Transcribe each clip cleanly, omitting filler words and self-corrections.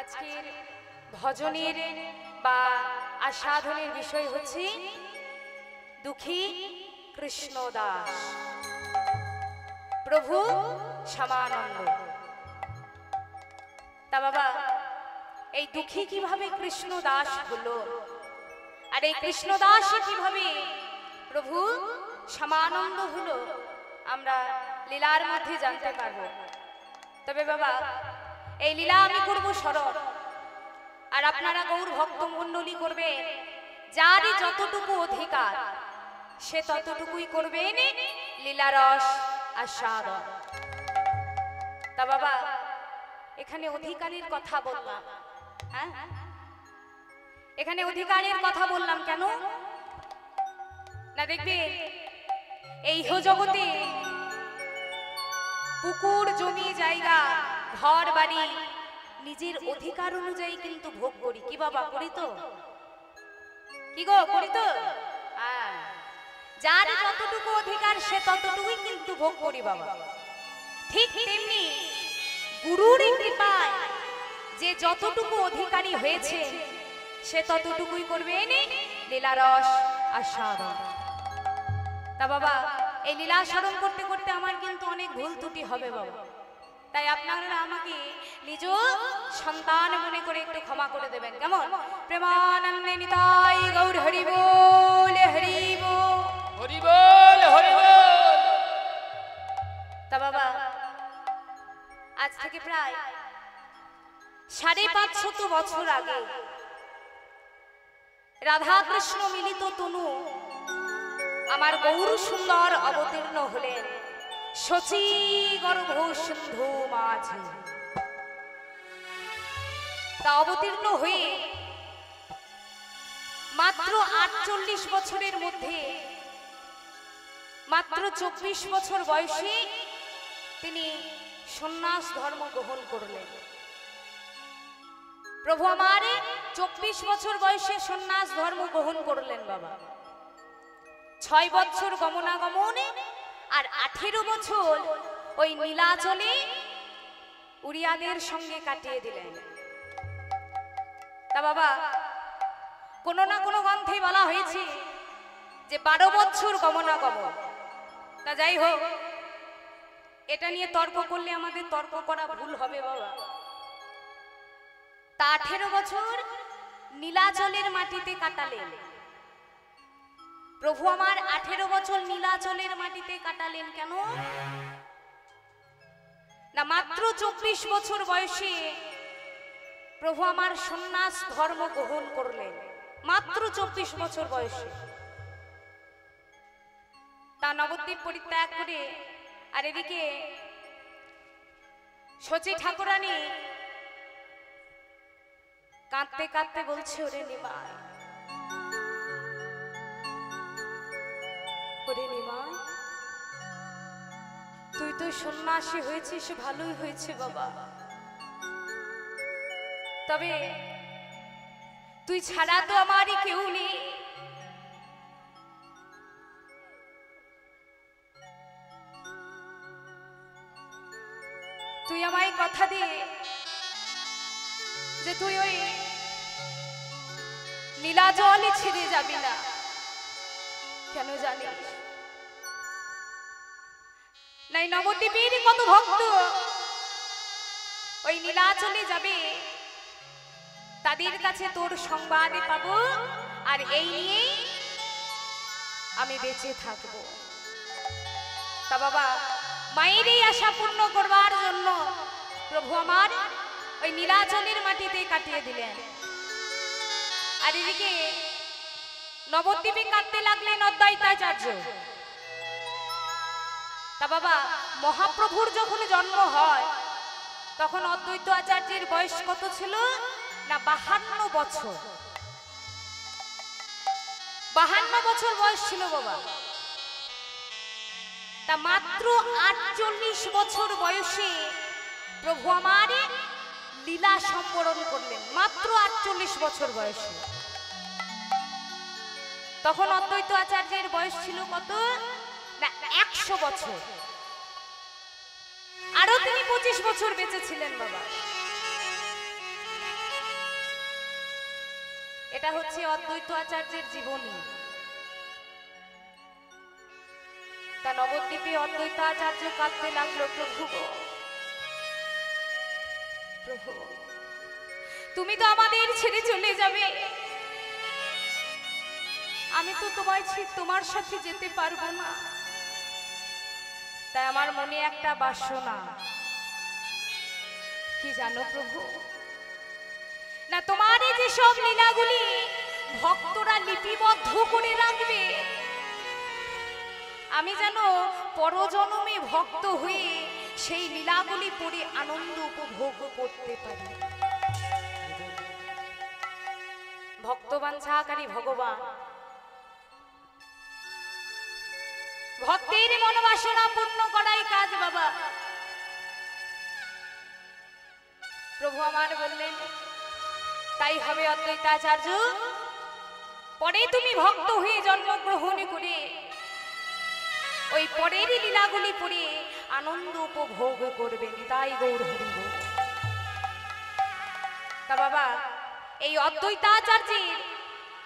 আজকের ভজনের বা আস্বাদনের বিষয় হচ্ছে দুঃখী কৃষ্ণ দাস প্রভু শ্যামানন্দ। তা বাবা, এই দুঃখী কিভাবে কৃষ্ণ দাস হলো আর এই কৃষ্ণ দাস কিভাবে প্রভু শ্যামানন্দ হলো আমরা লীলার মধ্যে জানতে পারবো। তবে বাবা, এই লীলা আমি করব সরল, আর আপনারা গৌর ভক্ত মণ্ডলী করবে যারই যতটুকু অধিকার সে ততটুকুই করবেন লীলারস আস্বাদন। তা বাবা, এখানে অধিকারীর কথা বললাম, হ্যাঁ এখানে অধিকারের কথা বললাম কেন না, দেখবে এই জগতে পুকুর জমি জায়গা ঘর বাড়ি নিজের অধিকার অনুযায়ী কিন্তু ভোগ করি। কি বাবা, করি তো? কি গো, করি তো? যার যতটুকু অধিকার সে ততটুকুই কিন্তু ভোগ করি বাবা। ঠিক তেমনি গুরুর কৃপায় যে যতটুকু অধিকারী হয়েছে সে ততটুকুই করবেন লীলারস আস্বাদন। তা বাবা, এই লীলা স্মরণ করতে করতে আমার কিন্তু অনেক ভুল ত্রুটি হবে বাবা, তাই আপনারা আমাকে নিজ সন্তান মনে করে একটু ক্ষমা করে দেবেন, কেমন? প্রেমানন্দে নিতাই গৌর হরি বল, হরি বল, হরি বল, হরি বল। তা বাবা, আজ থেকে প্রায় 550 বছর আগে রাধা কৃষ্ণ মিলিত তনু আমার গৌর সুন্দর অবতীর্ণ হলেন শচী গর্ভ সিন্ধু মাঝে। তা অবতীর্ণ হয়ে মাত্র 48 বছরের মধ্যে মাত্র 24 বছর বয়সে তিনি সন্ন্যাস ধর্ম গ্রহণ করলেন। প্রভু আমার 24 বছর বয়সে সন্ন্যাস ধর্ম গ্রহণ করলেন বাবা। 6 বছর গমনাগমনে আর 18 বছর ওই নীলাচলে উড়িয়াদের সঙ্গে কাটিয়ে দিলেন। তা বাবা, কোনো না কোনো গ্রন্থে বলা হয়েছে যে 12 বছর গমনাগমন। তা যাই হোক, এটা নিয়ে তর্ক করলে আমাদের তর্ক করা ভুল হবে বাবা। তা 18 বছর নীলাচলের মাটিতে কাটালেন প্রভু আমার। 18 বছর নীলাচলের মাটিতে কাটালেন কেন না, মাত্র 24 বছর বয়সে প্রভু আমার সন্ন্যাস ধর্ম গ্রহণ করলেন, মাত্র 24 বছর বয়সে। তা নবদ্বীপ পরিত্যাগ করে আর এদিকে শচী ঠাকুরানী কাঁদতে কাঁদতে বলছে, ওরে নিমাই, ওরে নিমাই, তুই তো সন্ন্যাসী হয়েছিস, ভালোই হয়েছে বাবা, তবে তুই ছাড়া তো আমারই কেউ নেই। তুই আমায় কথা দে যে তুই ওই নীলাচলে ছেড়ে যাবি না। কেন জানিস? নাই নবদ্বীপের কত ভক্ত ওই নীলাচলে যাবে, তাদের কাছে তোর সংবাদে পাবো, আর এই নিয়ে আমি বেঁচে থাকবো। তা বাবা, মায়ের এই আশা পূর্ণ করবার জন্য প্রভু আমার ওই নীলাচলের মাটিতে কাটিয়ে দিলেন। আর এদিকে নবদ্বীপে কাটতে লাগলেন অদ্বৈতাচার্য। তা বাবা, মহাপ্রভুর যখন জন্ম হয় তখন অদ্বৈত আচার্যের বয়স কত ছিল না, 52 বছর। 52 বছর বয়স ছিল বাবা। তা মাত্র 48 বছর বয়সে প্রভু আমার লীলা সম্বরণ করলেন, মাত্র 48 বছর বয়সে। তখন অদ্বৈত আচার্যের বয়স ছিল কত না, 100 বছর। আরো তিনি 25 বছর বেঁচে ছিলেন বাবা। এটা হচ্ছে অদ্বৈত আচার্যের জীবনী। তা নবদ্বীপে অদ্বৈত আচার্য কাঁদতে লাগলো, প্রভু গো, প্রভু তুমি তো আমাদের ছেড়ে চলে যাবে, আমি তো তোমার সাথে যেতে পারবো না। তাই আমার মনে একটা বাসনা, কি জানো প্রভু, না তোমার এই যে সব লীলাগুলি ভক্তরা লিপিবদ্ধ করে রাখবে, আমি যেন পরজন্মে ভক্ত হয়ে সেই লীলাগুলি পড়ে আনন্দ উপভোগ করতে পারি। ভক্তবাঞ্ছাকারী ভগবান ভক্তের মনোবাসনা পূর্ণ করাই কাজ বাবা। প্রভু আমার বললেন তাই হবে অদ্বৈতাচার্য, পরে তুমি ভক্ত হয়ে জন্মগ্রহণ করে ওই পরের লীলাগুলি পড়ে আনন্দ উপভোগ করবেন। তাই গৌর হরি গো। তা বাবা এই অদ্বৈতাচার্যের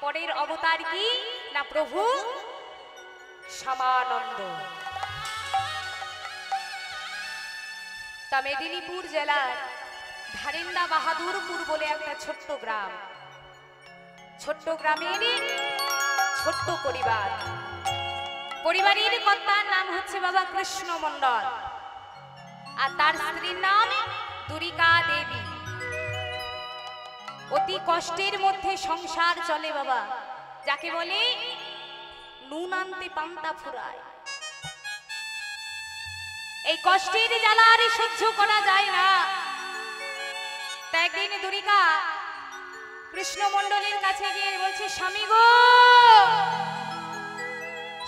পরের অবতার কি না প্রভু শ্যামানন্দ। তা মেদিনীপুর জেলার ধারিন্দা বাহাদুরপুর বলে একটা ছোট্ট গ্রাম, ছোট্ট গ্রামের ছোট্ট পরিবার, পরিবারের কর্তার নাম হচ্ছে বাবা কৃষ্ণ মণ্ডল আর তার স্ত্রীর নাম দুরিকা দেবী। অতি কষ্টের মধ্যে সংসার চলে বাবা, যাকে বলে নুন আনতে পান্তা ফুরায়। এই কষ্টের জ্বালা আর সহ্য করা যায় না। তাই একদিন দুরিকা কৃষ্ণ মণ্ডলের কাছে গিয়ে বলছে, স্বামী গো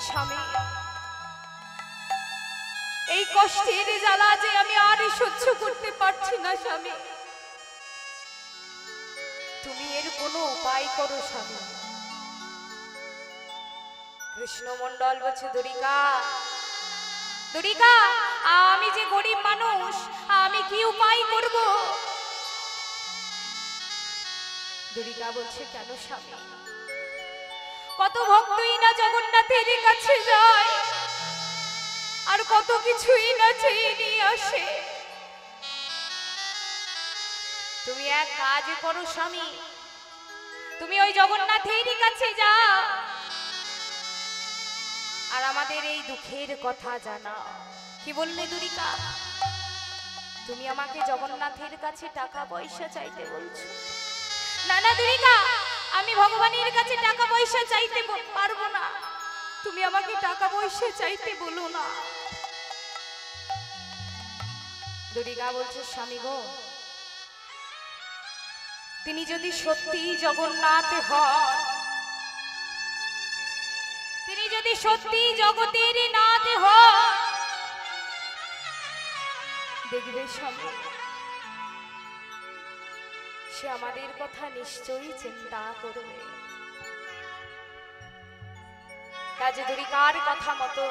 স্বামী, এই কষ্টের জ্বালা যে আমি আর সহ্য করতে পারছি না স্বামী, তুমি এর কোনো উপায় করো স্বামী। কৃষ্ণ মণ্ডল বলছে, দুরিকা দুরিকা আমি যে গরিব মানুষ, আমি কি উপায় করব? দুরিকা বলছে, কেন স্বামী, কত ভক্তই না জগন্নাথের কাছে যায় আর কত কিছুই না চেয়ে নিয়ে আসে। তুমি এক কাজ করো স্বামী, তুমি ওই জগন্নাথের কাছে যাও আর আমাদের এই দুঃখের কথা জানাও। কি বললে দুরিকা, তুমি আমাকে জগন্নাথের কাছে টাকা পয়সা চাইতে বলছো? না না দুরিকা, আমি ভগবানের কাছে টাকা পয়সা চাইতে পারবো না, তুমি আমাকে টাকা পয়সা চাইতে বলো না। দুরিকা বলছে, স্বামী গো, তিনি যদি সত্যি জগন্নাথ হন, তিনি যদি সত্যি জগতের নাথ হন, দেখবে স্বামী সে আমাদের কথা নিশ্চয়ই চিন্তা করবে। কাজে দুরিকার কথা মতো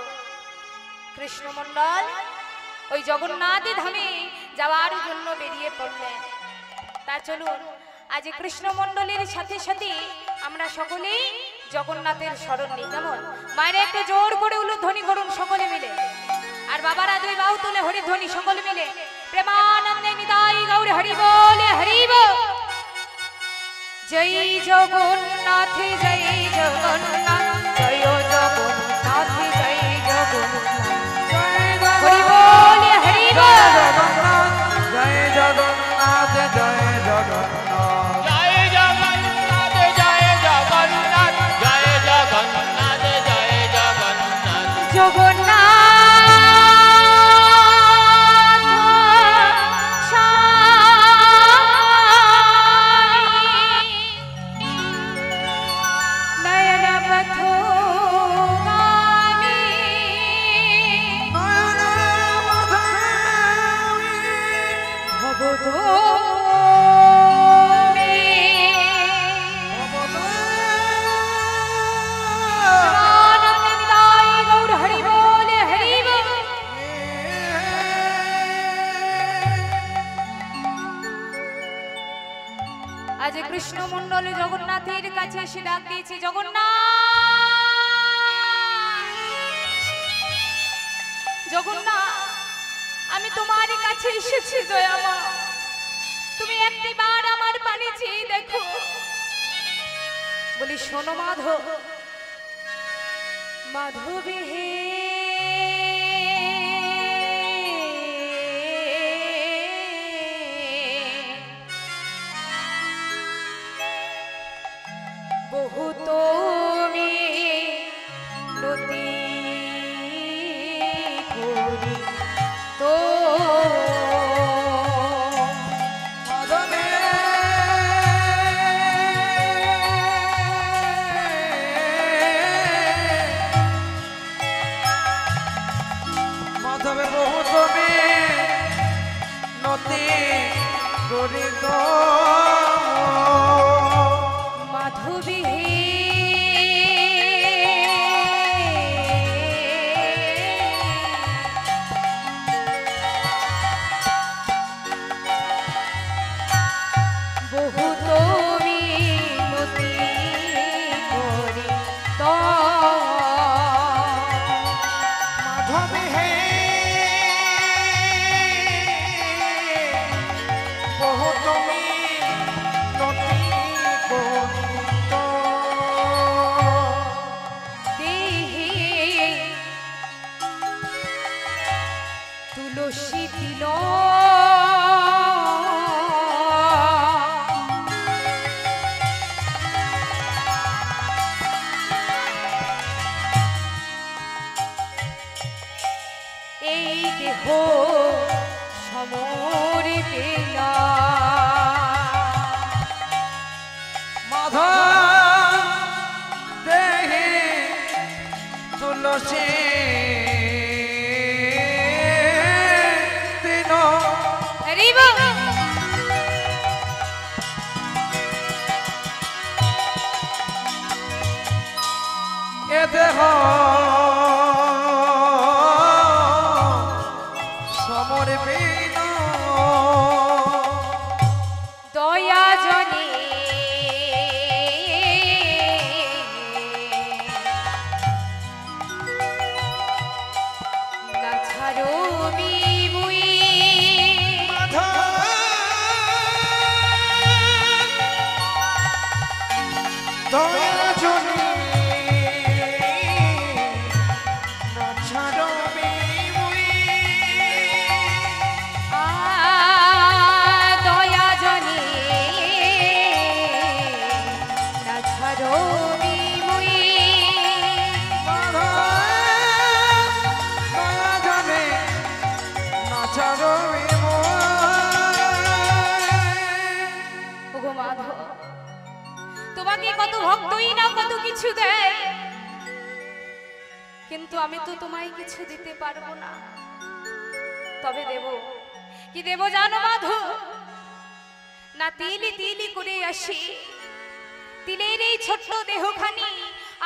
কৃষ্ণমণ্ডল ওই জগন্নাথ ধামে যাওয়ার জন্য বেরিয়ে পড়লেন। তা চলুন আজ কৃষ্ণমণ্ডলের সাথে সাথে আমরা সকলেই জগন্নাথের স্মরণ নিই। কেমন মায়ের একটু জোর করে উলুধ্বনি করুন সকলে মিলে, আর বাবারা দুই বাহু তুলে হরিধ্বনি সকলে মিলে প্রেমানন্দে নিতাই গৌর হরি বলে হরি বল। জয় জগন্নাথ জয় জগন্নাথ জয় জগন্নাথ জয় জগন্নাথ হরি বলে হরি বল। জয় জগন্নাথ জয় জগন্নাথ জগন্নাথ আজ কৃষ্ণ মণ্ডলে জগন্নাথের কাছে এসে ডাক দিয়েছে, জগন্নাথ জগন্নাথ আমি তোমার কাছে এসেছি দয়ামা, তুমি একটিবার আমার পানে চেয়ে দেখো। বলি শোনো মাধব, মাধবে হে বহু তুমি নদী করি তো মাধবে বহু তুমি নদী করি তো মাধবী বহু তুমি নদী করি তো মাধবী হে বহু তুমি নদী করি তো দেহে তুলসী দিল এই দেহ সমরে পেলা মাধব দেহে তুলসী তিন রিবা এ দেহ সমর বিন দয়া জনে না ছাড়ো বিবুই দয়া জনি না ছাড়ো বিমুই দয়া জনে না ছাড়ো বিবুই দয়া জনি না ছাড়ো ওগো মাধব, তোমাকে কত ভক্তই না কত কিছু দেয়, কিন্তু আমি তো তোমায় কিছু দিতে পারবো না। তবে দেব কি দেব জানো মাধব? না তিলি তিলি করে আসি তিলের এই ছোট্ট দেহখানি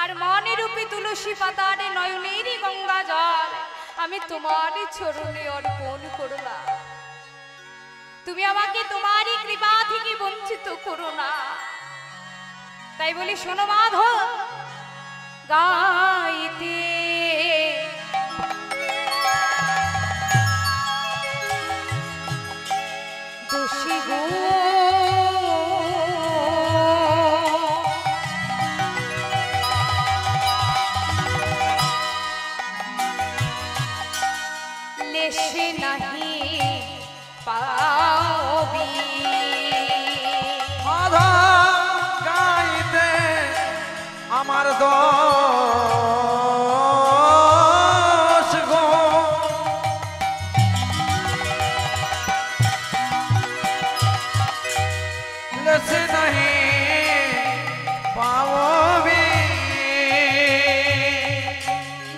আর মনে রূপে তুলসী পাতার নয়নেরই গঙ্গা জল আমি তোমার চরণে অর্পণ করলাম। তুমি আমাকে তোমারই কৃপা থেকে বঞ্চিত করো না। তাই বলি শোনো মাধব, গাইতে দোষী গো লেশে নাহি পাবি গাইতে আমার দোষ গো লেসে নাহি পাবি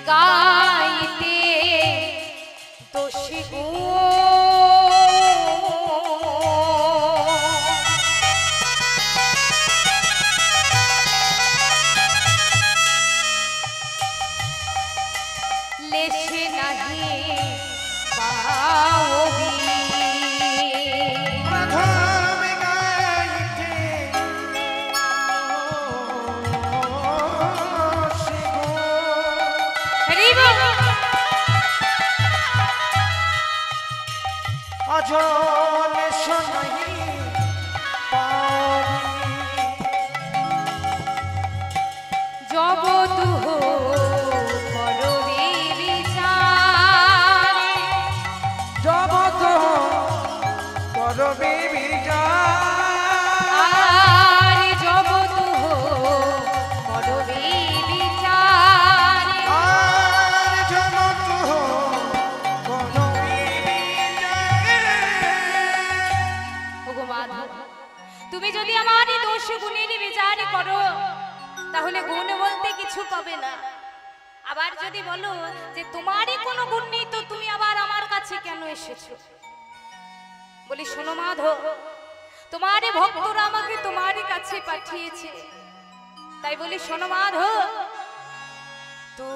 গাইতে দোষী গো লেশে নাহি পাবি মাধব গাইতে তুমি যদি আমার এই দোষ গুণের বিচার করো তাহলে গুণ বলতে কিছু পাবে না। আবার যদি বলো যে তোমারই কোনো গুণ নেই তো তুমি আবার আমার কাছে কেন এসেছো? বলি শোনো মাধব, তোমারই ভক্তরা আমাকে তোমারই কাছে পাঠিয়েছে। তাই বলি শোনো মাধব, তু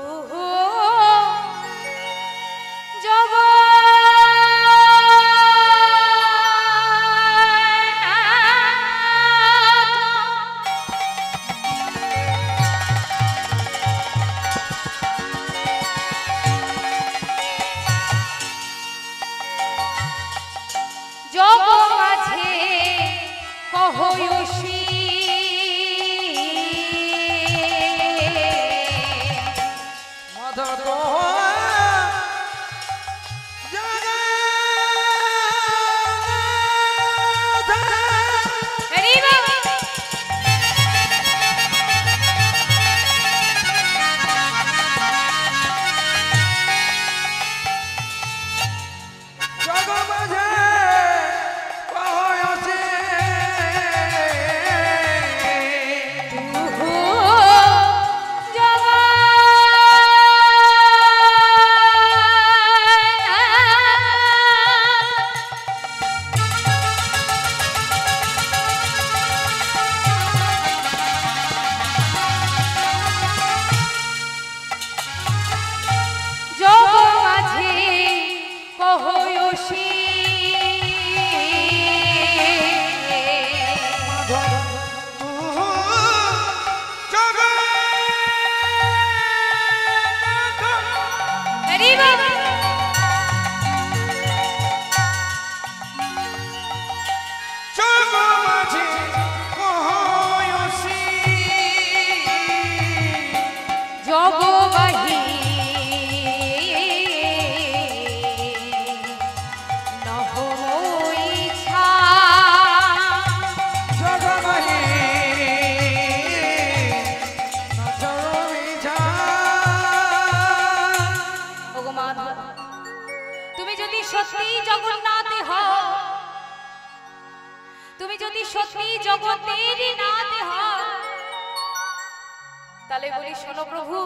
সত্যি জগতের নাথ হও তাহলে বলি শোনো প্রভু,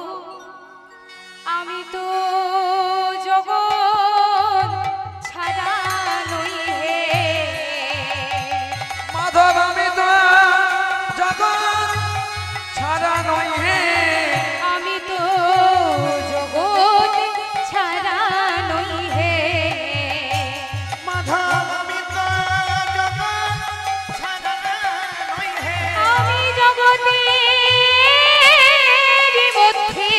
আমি তো জগৎ ছাড়া নই হে মাধব, আমি তো জগৎ ছাড়া নই হে, আমি তো জগৎ ছাড়া নই হে মাধব, আমি তো জগৎ ছাড়া নই হে, আমি জগতের মধ্যে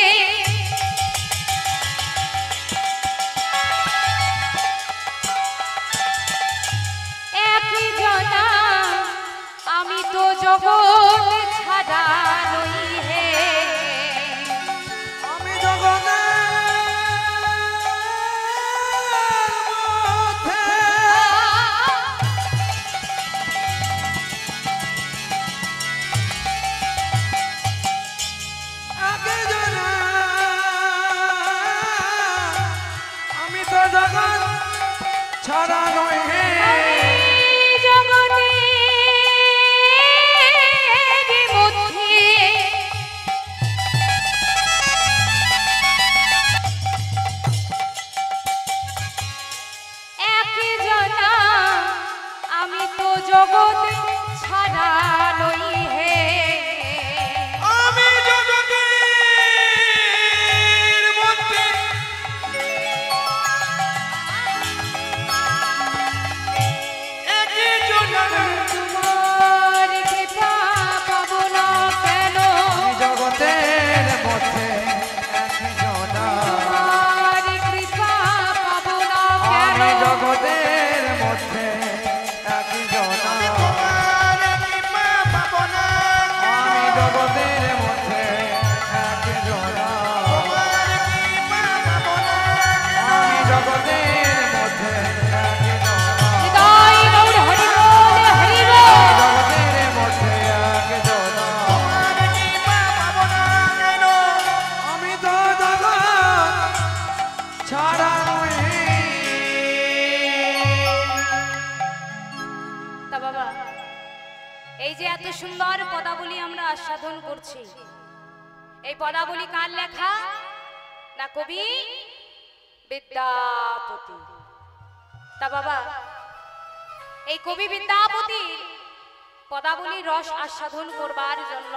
একই জনা, আমি তো জগৎ ছাড়া নই হে আমি জগতের মধ্যে আগে জানা, আমি তো জগৎ ছাড়া নই হে, এই যে এত সুন্দর পদাবলী আমরা আস্বাদন করছি, এই পদাবলী কার লেখা? না কবি বিদ্যাপতি। তা বাবা, এই কবি বিদ্যাপতি পদাবলী রস আস্বাদন করবার জন্য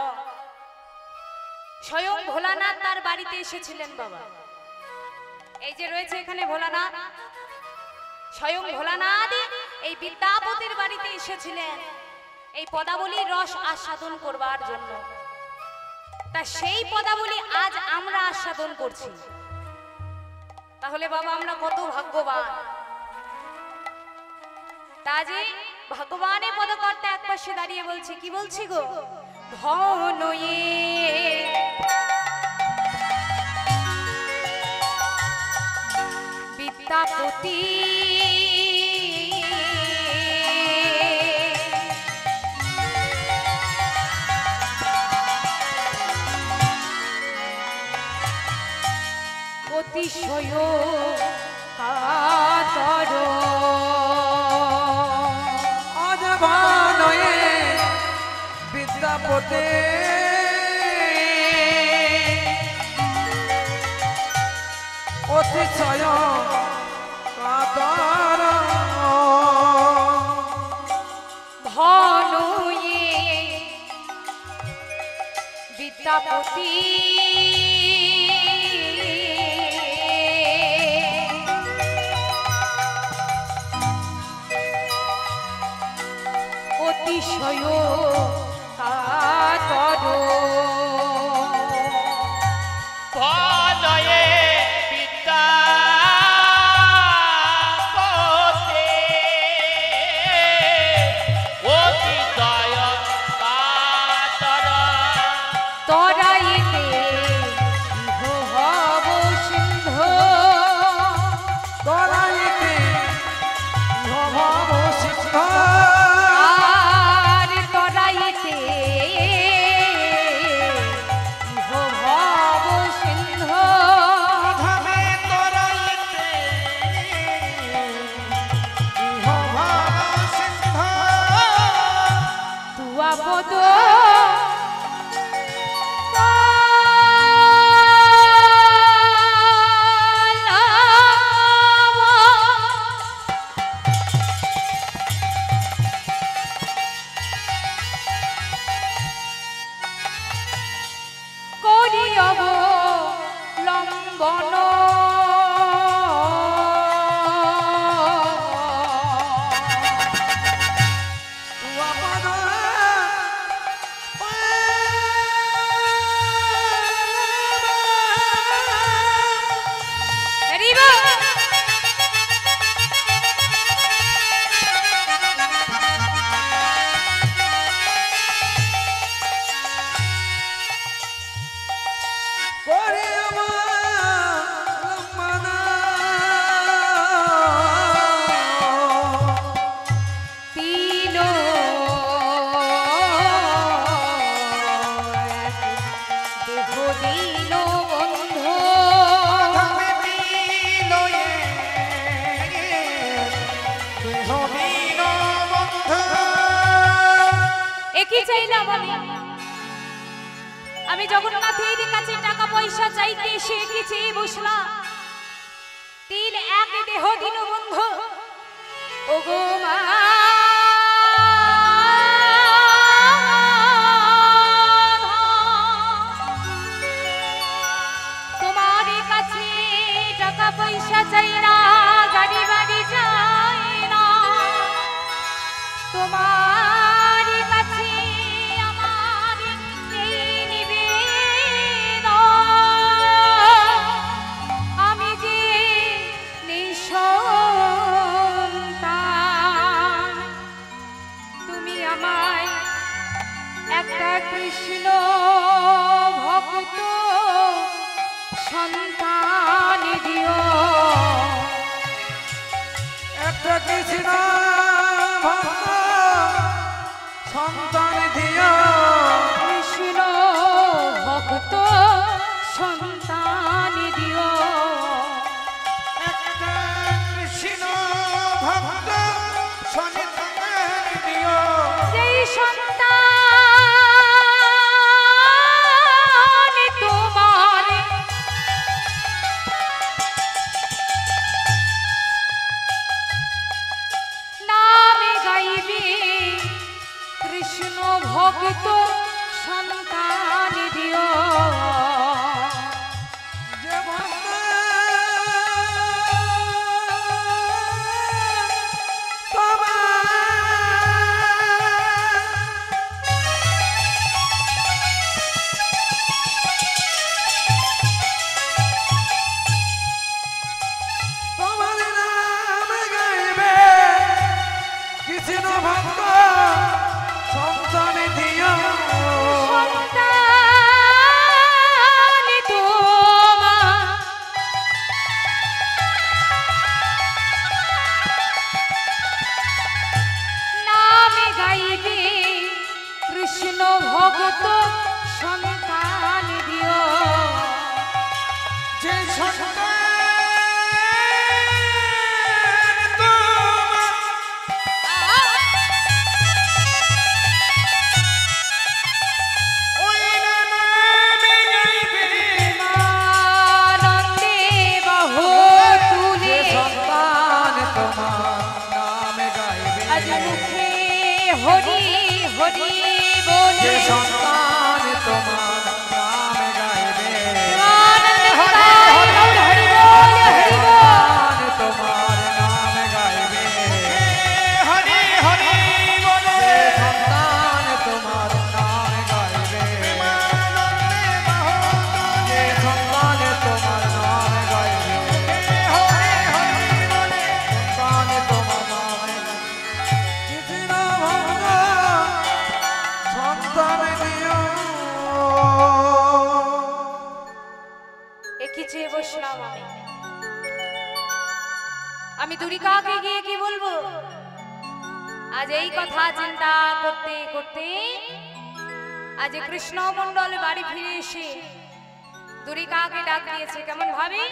স্বয়ং ভোলানাথ তার বাড়িতে এসেছিলেন বাবা। এই যে রয়েছে এখানে ভোলানাথ, স্বয়ং ভোলানাথ এই বিদ্যাপতির বাড়িতে এসেছিলেন এই পদাবলীর রস আস্বাদন করবার জন্য। তা সেই পদাবলী আজ আমরা আস্বাদন করছি। তাহলে বাবা আমরা কত ভাগ্যবান। তাজি ভগবানের পদকর্তা এক পাশে দাঁড়িয়ে বলছে, কি বলছি গো? ধনয়ে বিদ্যাপতি অতিশয় কাতর অজবানয়ে বিদ্যাপতি অতিশয় কাতর ধনয়ে বিদ্যাপতি অতিশয় কাতর ভলয়ে বিদ্যাপতি অতিশয় কাতর তরাইতে ইহ হব সিন্ধু তরাইতে ভব সিদ্ধ আর তরাইতে ইহ হব সিন্ধু ধামে তরাইতে ভব সিন্ধ তুয়া পদ করিয়ব লম্বন হরিবা তিন দেহ দিন বন্ধু ধামে বিলয়ে দেহ বিন বন্ধু একই চাইলাম আমি জগন্নাথের কাছে টাকা পয়সা চাইতে এসে একই চেয়ে বসলাম। তিন এক দেহ দিন বন্ধু ও গো মা তোমার কাছে টাকা পয়সা চাই না, গাড়ি বাড়ি চাই না, তোমার কাছে আমার এই নিবেদন। আমি যে নিঃসন্তান, তুমি আমায় একটা কৃষ্ণ ভক্ত সন্তান দিও। একটা কৃষ্ণ ভক্ত সন্তান দিও কৃষ্ণ ভক্ত সন্তান দিও। একটা কৃষ্ণ ভক্ত সন্তান দিও যেই সন্তান কৃষ্ণ ভক্ত সন্তান দিও যে ভক্ত তোমার নাম গাইবে কৃষ্ণ ভক্ত সন্তান দিও সন্তান তোমার নামে গাইবে কৃষ্ণ ভক্ত সন্তান দিও যে সন্তান তোমার ওই নামে গাইবে আনন্দে বহু তুলে যে সন্তান তোমার নামে গাইবে আজ মুখে হরি হরি বলে যে সন্তান তোমার নামে গাইবে আনন্দ হরি হরি বলে হরি বল সন্তান তোমার নামে গাইবে হরি হরি বলে যে সন্তান তোমার নামে গাইবে প্রেমানন্দে বহু যে সন্তান তোমার নামে গাইবে হরি হরি বলে সন্তান তোমার নামে কৃষ্ণ ভক্ত সন্তান দিও এ কি চেয়ে বসলাম আমি দুরিকাকে গিয়ে কি বলবো আজ এই কথা চিন্তা করতে করতে আজ কৃষ্ণ মণ্ডল বাড়ি ফিরে এসে দুরিকাকে ডাক দিয়েছে কেমন ভাবে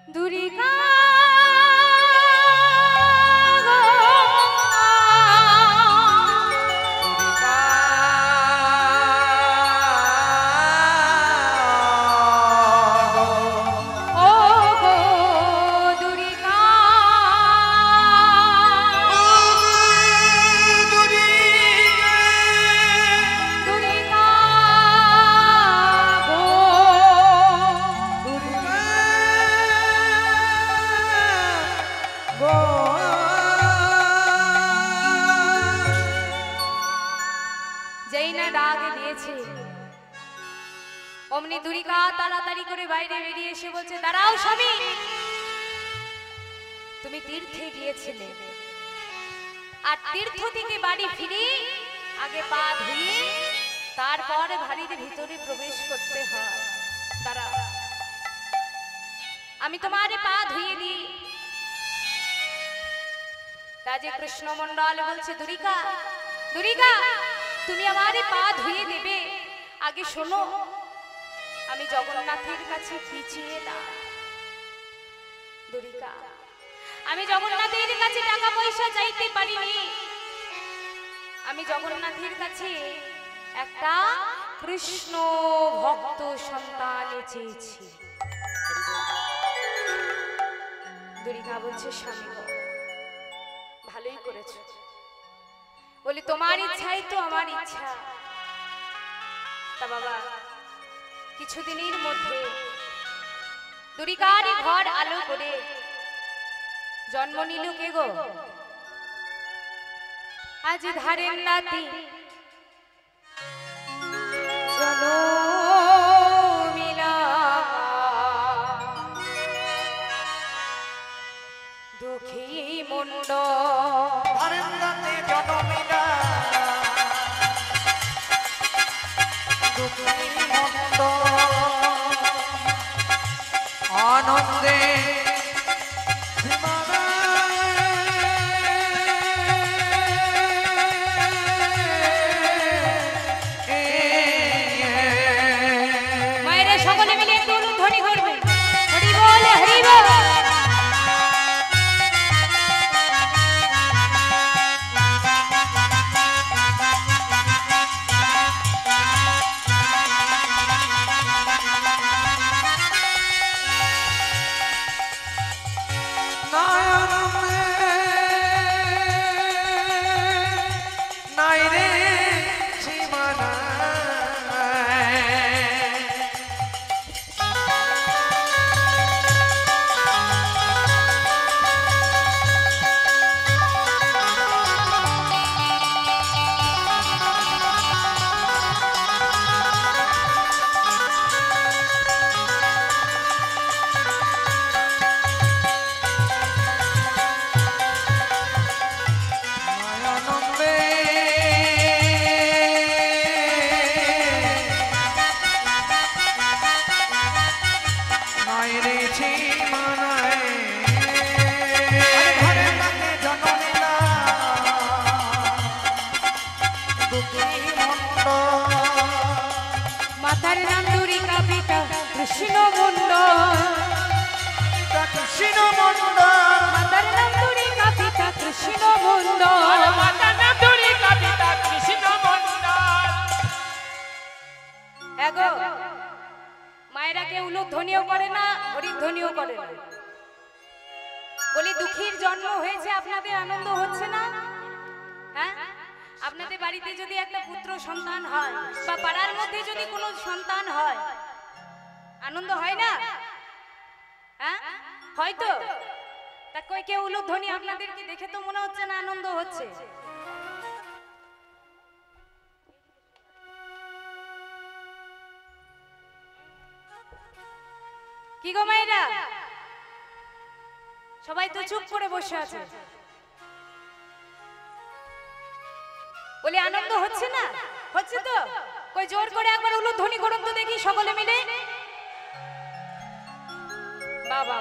দুরিকা ও গো দুরিকা দুরিকা গো যেই না ডাক দিয়েছে অমনি দুরিকা তাড়াতাড়ি করে বাইরে বেরিয়ে এসে বলছে দাঁড়াও স্বামী তুমি তীর্থে গিয়েছিলে আর তীর্থ থেকে বাড়ি ফিরে আগে পা ধুয়ে তারপর বাড়ির ভিতরে প্রবেশ করতে হয় দাঁড়াও আমি তোমার পা ধুয়ে দিই রাজে কৃষ্ণ মণ্ডল বলছে দুরিকা দুরিকা তুমি আমার পা ধুয়ে দেবে আগে শোনো আমি জগন্নাথের কাছে পিছিয়ে না দুরিকা আমি জগন্নাথের কাছে টাকা পয়সা চাইতে পারিনি আমি জগন্নাথের কাছে একটা কৃষ্ণ ভক্ত সন্তান চেয়েছি দুরিকা বলছে স্বামী গো, ভালোই করেছো বলি তোমার ইচ্ছাই তো আমার ইচ্ছা তা বাবা কিছুদিনের মধ্যে দুরিকার ঘর আলো করে জন্ম নিল কে গো আজ ধারের নাতি জনমিলা দুঃখী মুন্ড ধরেন্দ্রতে জনমিলা দুঃখী মন্দ আনন্দে রে সীমানা মাতার নাম দুরিকা পিতা কৃষ্ণ মন্ডল কৃষ্ণ মন্ডল মাতার নাম দুরিকা পিতা কৃষ্ণ মন্ডল মাতার নাম দুরিকা পিতা কৃষ্ণ মন্ডল। এগো মায়েরা কেউ উলুধ্বনিও করে না হরিধ্বনিও করে না। বলি দুঃখীর জন্ম হয়েছে আপনাদের আনন্দ হচ্ছে না? হ্যাঁ, আপনাদের বাড়িতে যদি একটা পুত্র সন্তান হয় বা পাড়ার মধ্যে যদি কোনো সন্তান হয় আনন্দ হয় না? হ্যাঁ, হয়তো তা কই কেউ উলুধ্বনি আপনাদেরকে দেখে তো মনে হচ্ছে না আনন্দ হচ্ছে। কি গো মায়েরা, সবাই তো চুপ করে বসে আছে। বলি আনন্দ হচ্ছে না? হচ্ছে তো? কই জোর করে একবার উলুধ্বনি করুন তো দেখি সকলে মিলে। বাবা,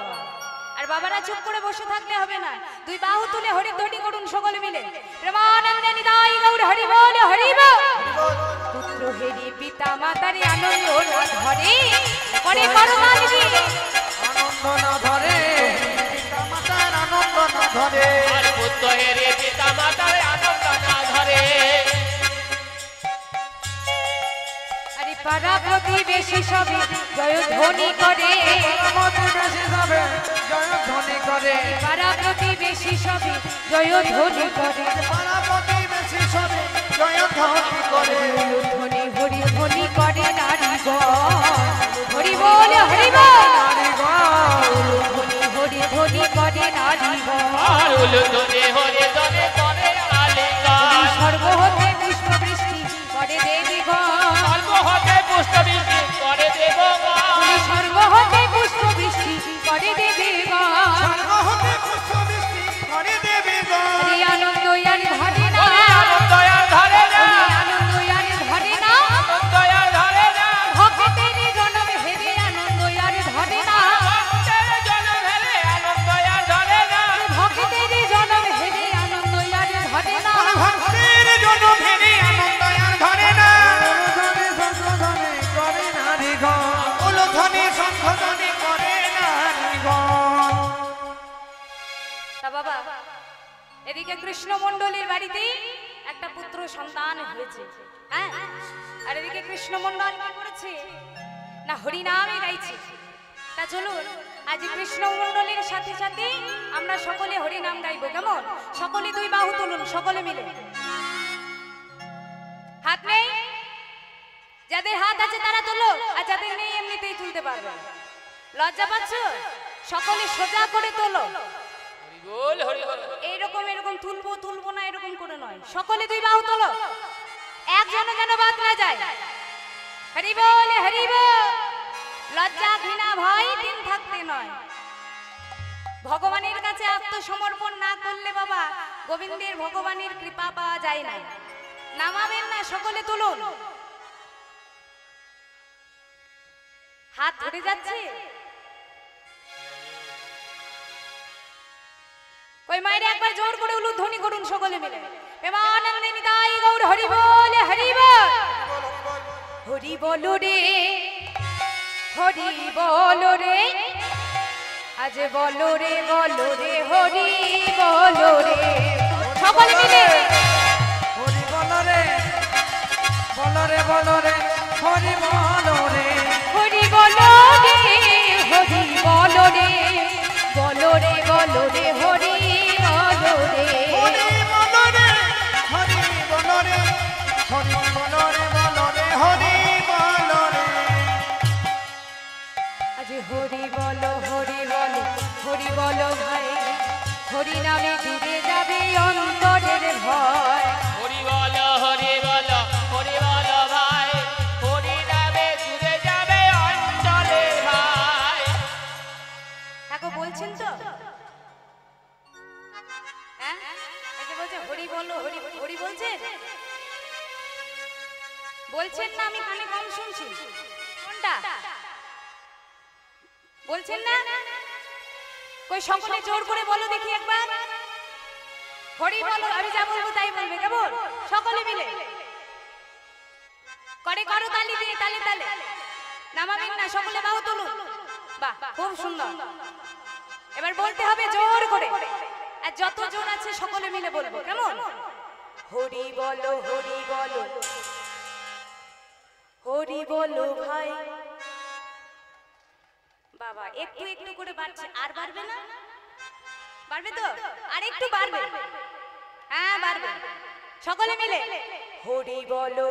আর বাবারা চুপ করে বসে থাকলে হবে না, দুই বাহু তুলে হরিধ্বনি করুন সকলে মিলে। প্রেমানন্দে নিতাই গৌর হরি বল হরি বল। পুত্র হেরি পিতা মাতারি আনন্দ না ধরে করে পরমানন্দে আনন্দ না ধরে পিতা মাতার আনন্দ না ধরে আর পুত্র হেরে পিতা মাতার আনন্দ না ধরে। আরে পাড়া প্রতিবেশী সবে জয় ধ্বনি করে প্রতিবেশী সবে জয় ধ্বনি করে পাড়া প্রতিবেশী সবে জয় ধ্বনি করে পাড়া প্রতিবেশী সবে জয় ধ্বনি করে ধ্বনি হরি ধ্বনি করে নারীগণ হরি বল হরি বল ধ্বনি হরি ধ্বনি করে নারীগণ আর উলুধ্বনি হরে ধ্বনি করে আলিঙ্গন। সর্ব হতে পুষ্প বৃষ্টি করে দেবীগণ সর্ব হতে পুষ্ট বৃষ্টি করে দেবগণ। সর্ব হতে পুষ্প বৃষ্টি করে দেবীগণ স্বর্গ হতে পুষ্প বৃষ্টি করে দেবে গো হরি আনন্দ আর ধরে না আনন্দ আর ধরে না, আনন্দ আর ধরে না আনন্দ আর ধরে না, ভক্তের জনম হেরে আনন্দ আর ধরে না ভক্তের জনম হেলে আনন্দ আর ধরে না, ভক্তের জনম হেরে আনন্দ আর ধরে না ভক্তের জন্য ভেবে আনন্দ আর ধরে না সংশোধনে করে নারীগণ উলুধ্বনি সংশোধনে করে নারীগণ তা বাবা, এদিকে কৃষ্ণ মণ্ডলের বাড়িতে একটা পুত্র সন্তান হয়েছে, হ্যাঁ, আর এদিকে কৃষ্ণ মণ্ডল কি করেছে না হরিনামে গাইছে। তা চলুন আজ কৃষ্ণ মণ্ডলের সাথে সাথে আমরা সকলে হরিনাম গাইবো, কেমন? সকলে দুই বাহু তুলুন সকলে মিলে। হাত নেই? যাদের হাত আছে তারা তোলো, আর যাদের নেই এমনিতেই তুলতে পারবে। লজ্জা পাচ্ছ? সকলে সোজা করে তোলো। বল হরি বল। এইরকম এরকম তুলবো তুলবো না এরকম করে নয়, সকলে দুই বাহু তোলো, একজনে যেন বাদ না যায়। হরি বল হরি বল। লজ্জা ঘৃণা ভয় দিন থাকতে নয়। ভগবানের কাছে আত্মসমর্পণ না করলে বাবা গোবিন্দের ভগবানের কৃপা পাওয়া যায় না। নামাবেন না, সকলে তুলুন। হাত ধরে যাচ্ছে? ওই মায়ের একবার জোর করে উলুধ্বনি করুন সকলে মিলে। প্রেমানন্দে নিতাই গৌর হরি বল হরি বল। হরি বল রে হরি বল রে, আজ বল রে হরি বল রে, সকলে মিলে হরি বল রে বল রে বল রে হরি বল রে হরি বল রে হরি বল রে, বল রে হরি বল রে। হরি বল রে হরি বল রে হরি বলো রে হরি বলো রে আজ হরি বলো হরি বলো ভাই, হরি নামে দূরে যাবে অন্তরের ভয়। হরি বলো ভাই, হরি নামে দূরে যাবে অঞ্চলে ভাই। এখন বলছেন তো হ্যাঁ, একে বলছে হরি বলো হরি বলছেন বলছেন না? আমি কানে কম শুনছি। কোনটা বলছেন না? কই সকলে জোর করে বলো দেখি একবার, হরি বলো। আমি যা বলবো তাই বলবে, কেমন? সকলে মিলে করে করো তালি দিয়ে, তালে তালে নামাবেন না, সকলে বাহু তুলুন। বাহ, খুব সুন্দর। এবার বলতে হবে জোর করে, আর যত জোর আছে সকলে মিলে বলবো, কেমন? হরি বলো হরি বলো ভাই। বাবা একটু একটু করে বাড়ছে, আর বাড়বে না? বাড়বে তো? আর একটু বাড়বে, হ্যাঁ বাড়বে। সকলে মিলে হরি বলো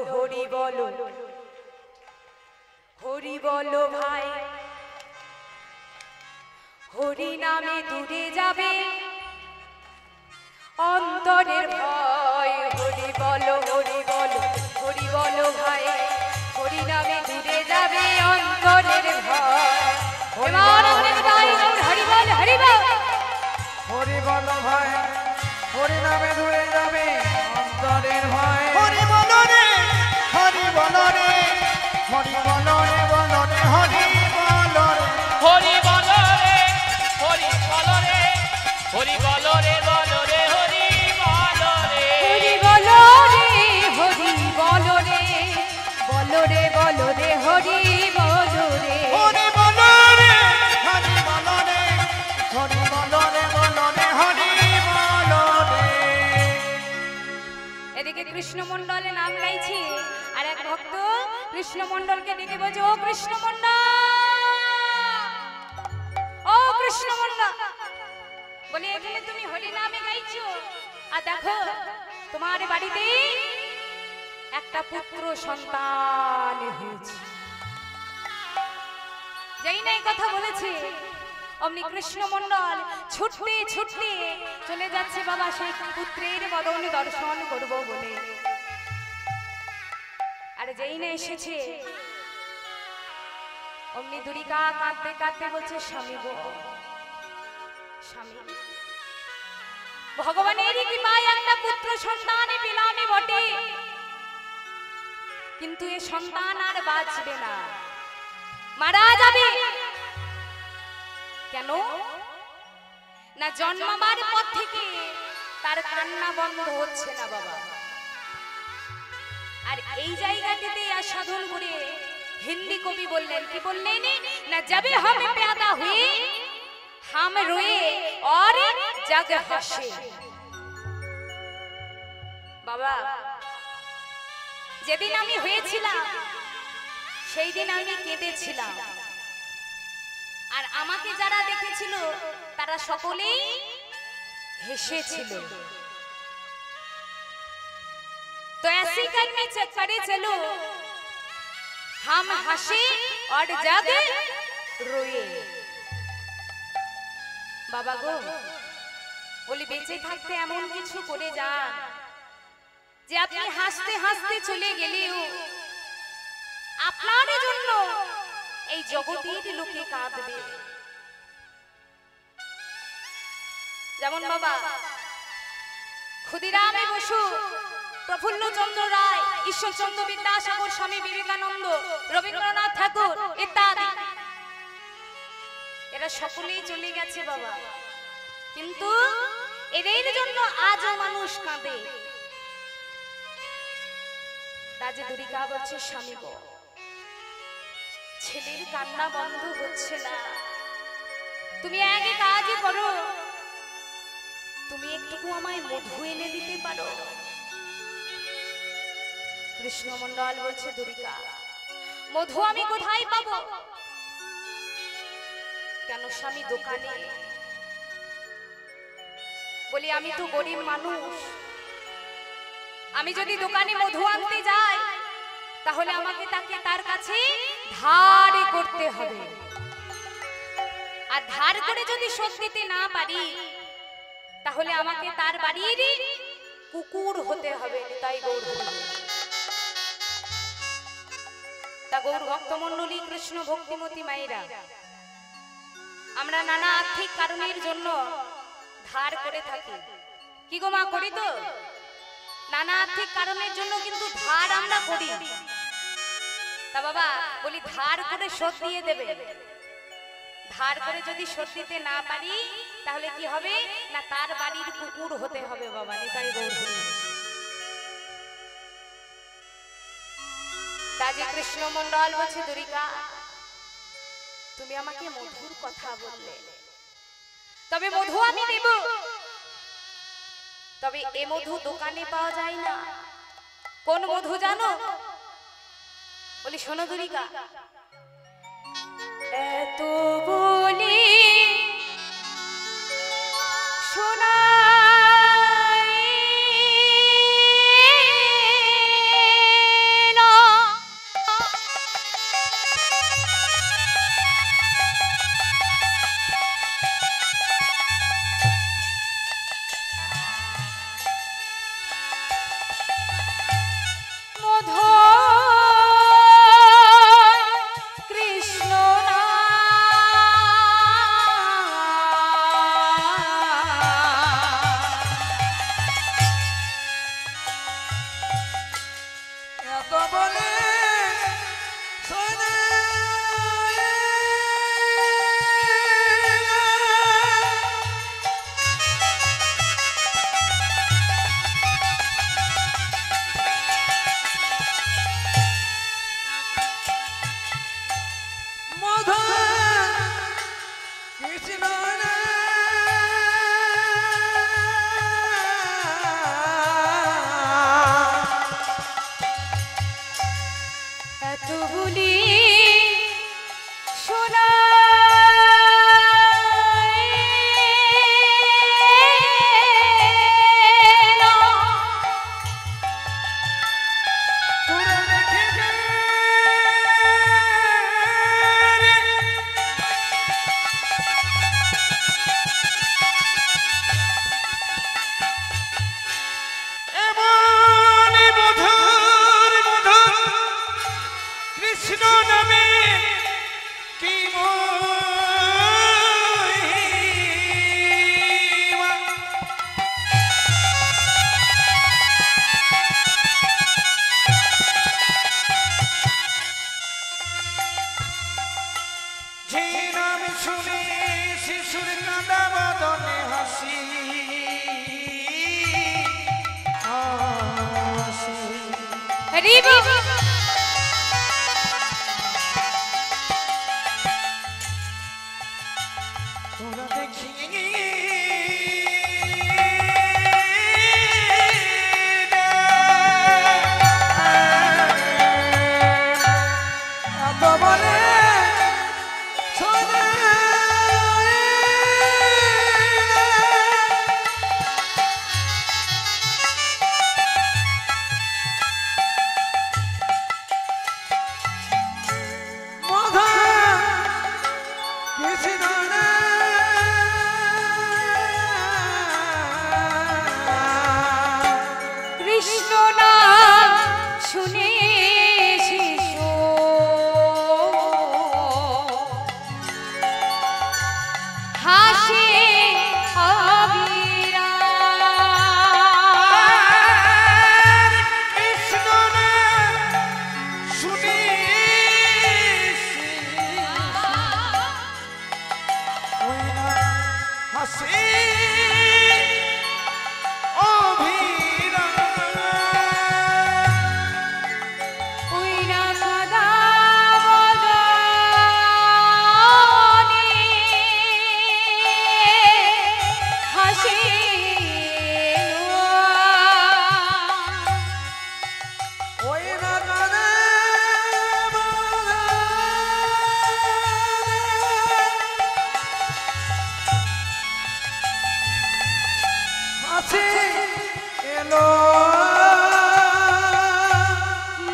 হরি বলো ভাই, হরি নামে দূরে যাবে অন্তরের ভয়। হরি বলো ভাই, হরি নামে দূরে যাবে অন্তরের ভয়। এবার আমাদের গাই হরি বল হরি বল। হরি বলো ভাই, হরি নামে দূরে যাবে অন্তরের ভয়। হরি বলো রে হরি বলো রে হরি বলো রে হরি বলো রে হরি বলো রে হরি বলো রে হরি বলো রে হরি বলো রে। হরি বলো রে হরি বলো রে হরি বলো রে। হরি বলো রে হরি বলো রে হরি বলো রে হরি বলো রে। এদিকে কৃষ্ণ মন্ডলের নাম গাইছি, আর এক ভক্ত কৃষ্ণ মন্ডলকে ডেকে বলছে, ও কৃষ্ণ মন্ডল, ও কৃষ্ণ মন্ডল, বলে এখানে তুমি হরি নামে গাইছো, আর দেখো তোমার বাড়িতে একটা পুত্র সন্তান হয়েছে। যেই নাই কথা বলেছে, অমনি কৃষ্ণ মন্ডল ছুটতে চলে যাচ্ছে বাবা সেই পুত্রের বদন দর্শন করব বলে। আর যেই না এসেছে, অমনি দুরিকা কাঁদতে বলছে, স্বামী গো স্বামী, ভগবানেরই কৃপায় একটা পুত্র সন্তান পেলাম বটে, কিন্তু এ সন্তান আর বাঁচবে না, মারা যাবে। কেন না? জন্মাবার পর থেকে তার কান্না বন্ধ হচ্ছে না বাবা। আর এই জায়গাটিতে সাধন করে হিন্দি কবি বললেন, কি বললেন না? যাবে हम पैदा हुए हम रोए और जग हंसे। বাবা যেদিন আমি হয়েছিলাম সেই দিন আমি কেঁদেছিলাম, আর আমাকে যারা দেখেছিল তারা সকলেই হেসেছিল। तो ऐसे करने करे चलो हम हंसे और जग रोए। বাবা গো, বলি বেঁচে থাকতে এমন কিছু করে যান যে আপনি হাসতে হাসতে চলে গেলেও আপনার জন্য এই জগতের লোকে কাঁদবে। যেমন বাবা ক্ষুদিরামে বসু, প্রফুল্ল চন্দ্র রায়, ঈশ্বরচন্দ্র বিদ্যাসাগর, স্বামী বিবেকানন্দ, রবীন্দ্রনাথ ঠাকুর ইত্যাদি, এরা সকলেই চলে গেছে বাবা, কিন্তু এদের জন্য আজও মানুষ কাঁদে। রাজে দুরিকা বলছে, স্বামী গো, ছেলের কান্না বন্ধ হচ্ছে না, তুমি আগে কাজই করো, তুমি একটু আমায় মধু এনে দিতে পারো? কৃষ্ণমন্ডল বলছে, দুরিকা মধু আমি কোথায় পাবো? কেন স্বামী? দোকানে। বলি আমি তো গরিব মানুষ, আমি যদি দোকানে মধু আনতে যাই তাহলে আমাকে তাকে তার কাছে ধার করতে হবে। আর ধার করে যদি শোধ দিতে না পারি তাহলে আমাকে তার বাড়ির কুকুর হতে হবে। তাই গৌর তা গৌর ভক্তমণ্ডলী, কৃষ্ণ ভক্তিমতী মায়েরা, আমরা নানা আর্থিক কারণের জন্য ধার করে থাকি। কি গো মা, করি তো? নানা আর্থিক কারণের জন্য কিন্তু ধার আমরা করি। তা বাবা বলি, ধার করে শোধ দিয়ে দেবে। ধার করে যদি শোধ দিতে না পারি তাহলে কি হবে না, তার বাড়ির কুকুর হতে হবে বাবা। নিতাই গৌর হরি। তা যে কৃষ্ণ মন্ডল বলছে, দুরিকা তুমি আমাকে মধুর কথা বললে, তবে মধু আমি দেব, তবে এ মধু দোকানে পাওয়া যায় না। কোন মধু জানো? বলি শোনো দুরিকা, এত বলি শোনা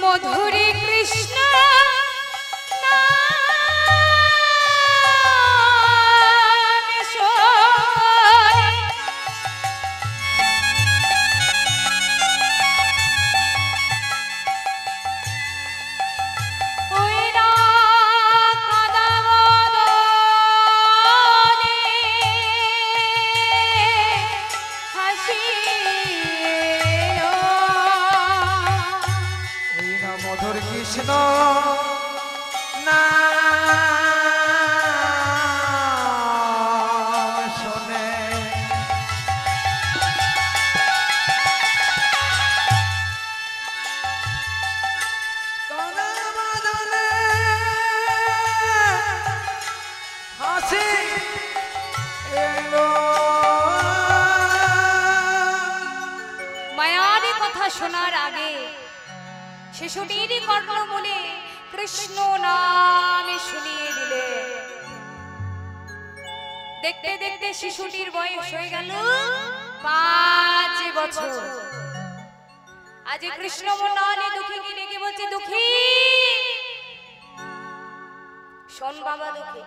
মধুরী কৃষ্ণ নাম শুনে কানে বাজলে হাসি এলো। মায়ার কথা শোনার আগে শিশুটির কর্ণমূলে কৃষ্ণ নাম শুনিয়ে দিলে। দেখতে দেখতে শিশুটির বয়স হয়ে গেল 5 বছর। আজ কৃষ্ণ মন্ডলে দুঃখীকে ডেকে বলছে, দুঃখী শোন বাবা। দুঃখী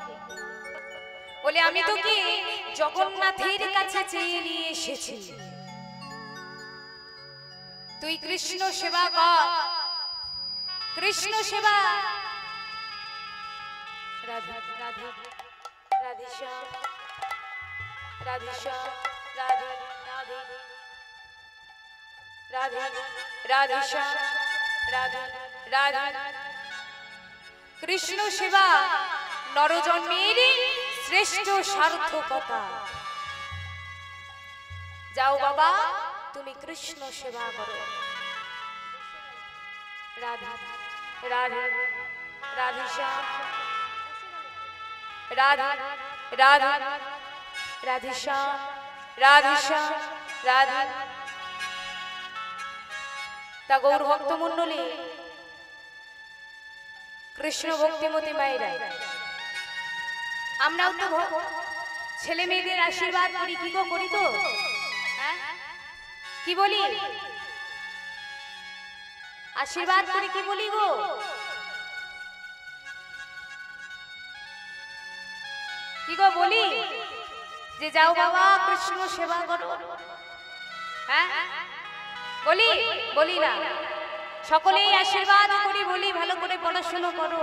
বলে, আমি তোকে জগন্নাথের কাছে চেয়ে নিয়ে এসেছি। তুই কৃষ্ণ সেবা কর, কৃষ্ণ সেবা। রাধে রাধে রাধেশ্যাম রাধেশ্যাম রাধে রাধে রাধে রাধেশ্যাম রাধে রাধে। কৃষ্ণ সেবা নরজন্মের শ্রেষ্ঠ সার্থকতা। যাও বাবা, তুমি কৃষ্ণ সেবা করো। রাধে রাধে রাধেশ্যাম রাধে রাধে রাধেশ্যাম রাধেশ্যাম রাধে। তা গৌর ভক্ত মন্ডলী, কৃষ্ণ ভক্তিমতী মায়েরা, আমরাও তো ছেলে মেয়েদের আশীর্বাদ করি। কি গো করি তো? কি বলি? আশীর্বাদ করি কি বলি গো? কি গো বলি যে যাও বাবা কৃষ্ণ সেবা করো? হ্যাঁ বলি? বলি না? সকলেই আশীর্বাদ করি, বলি ভালো করে পড়াশোনা করো,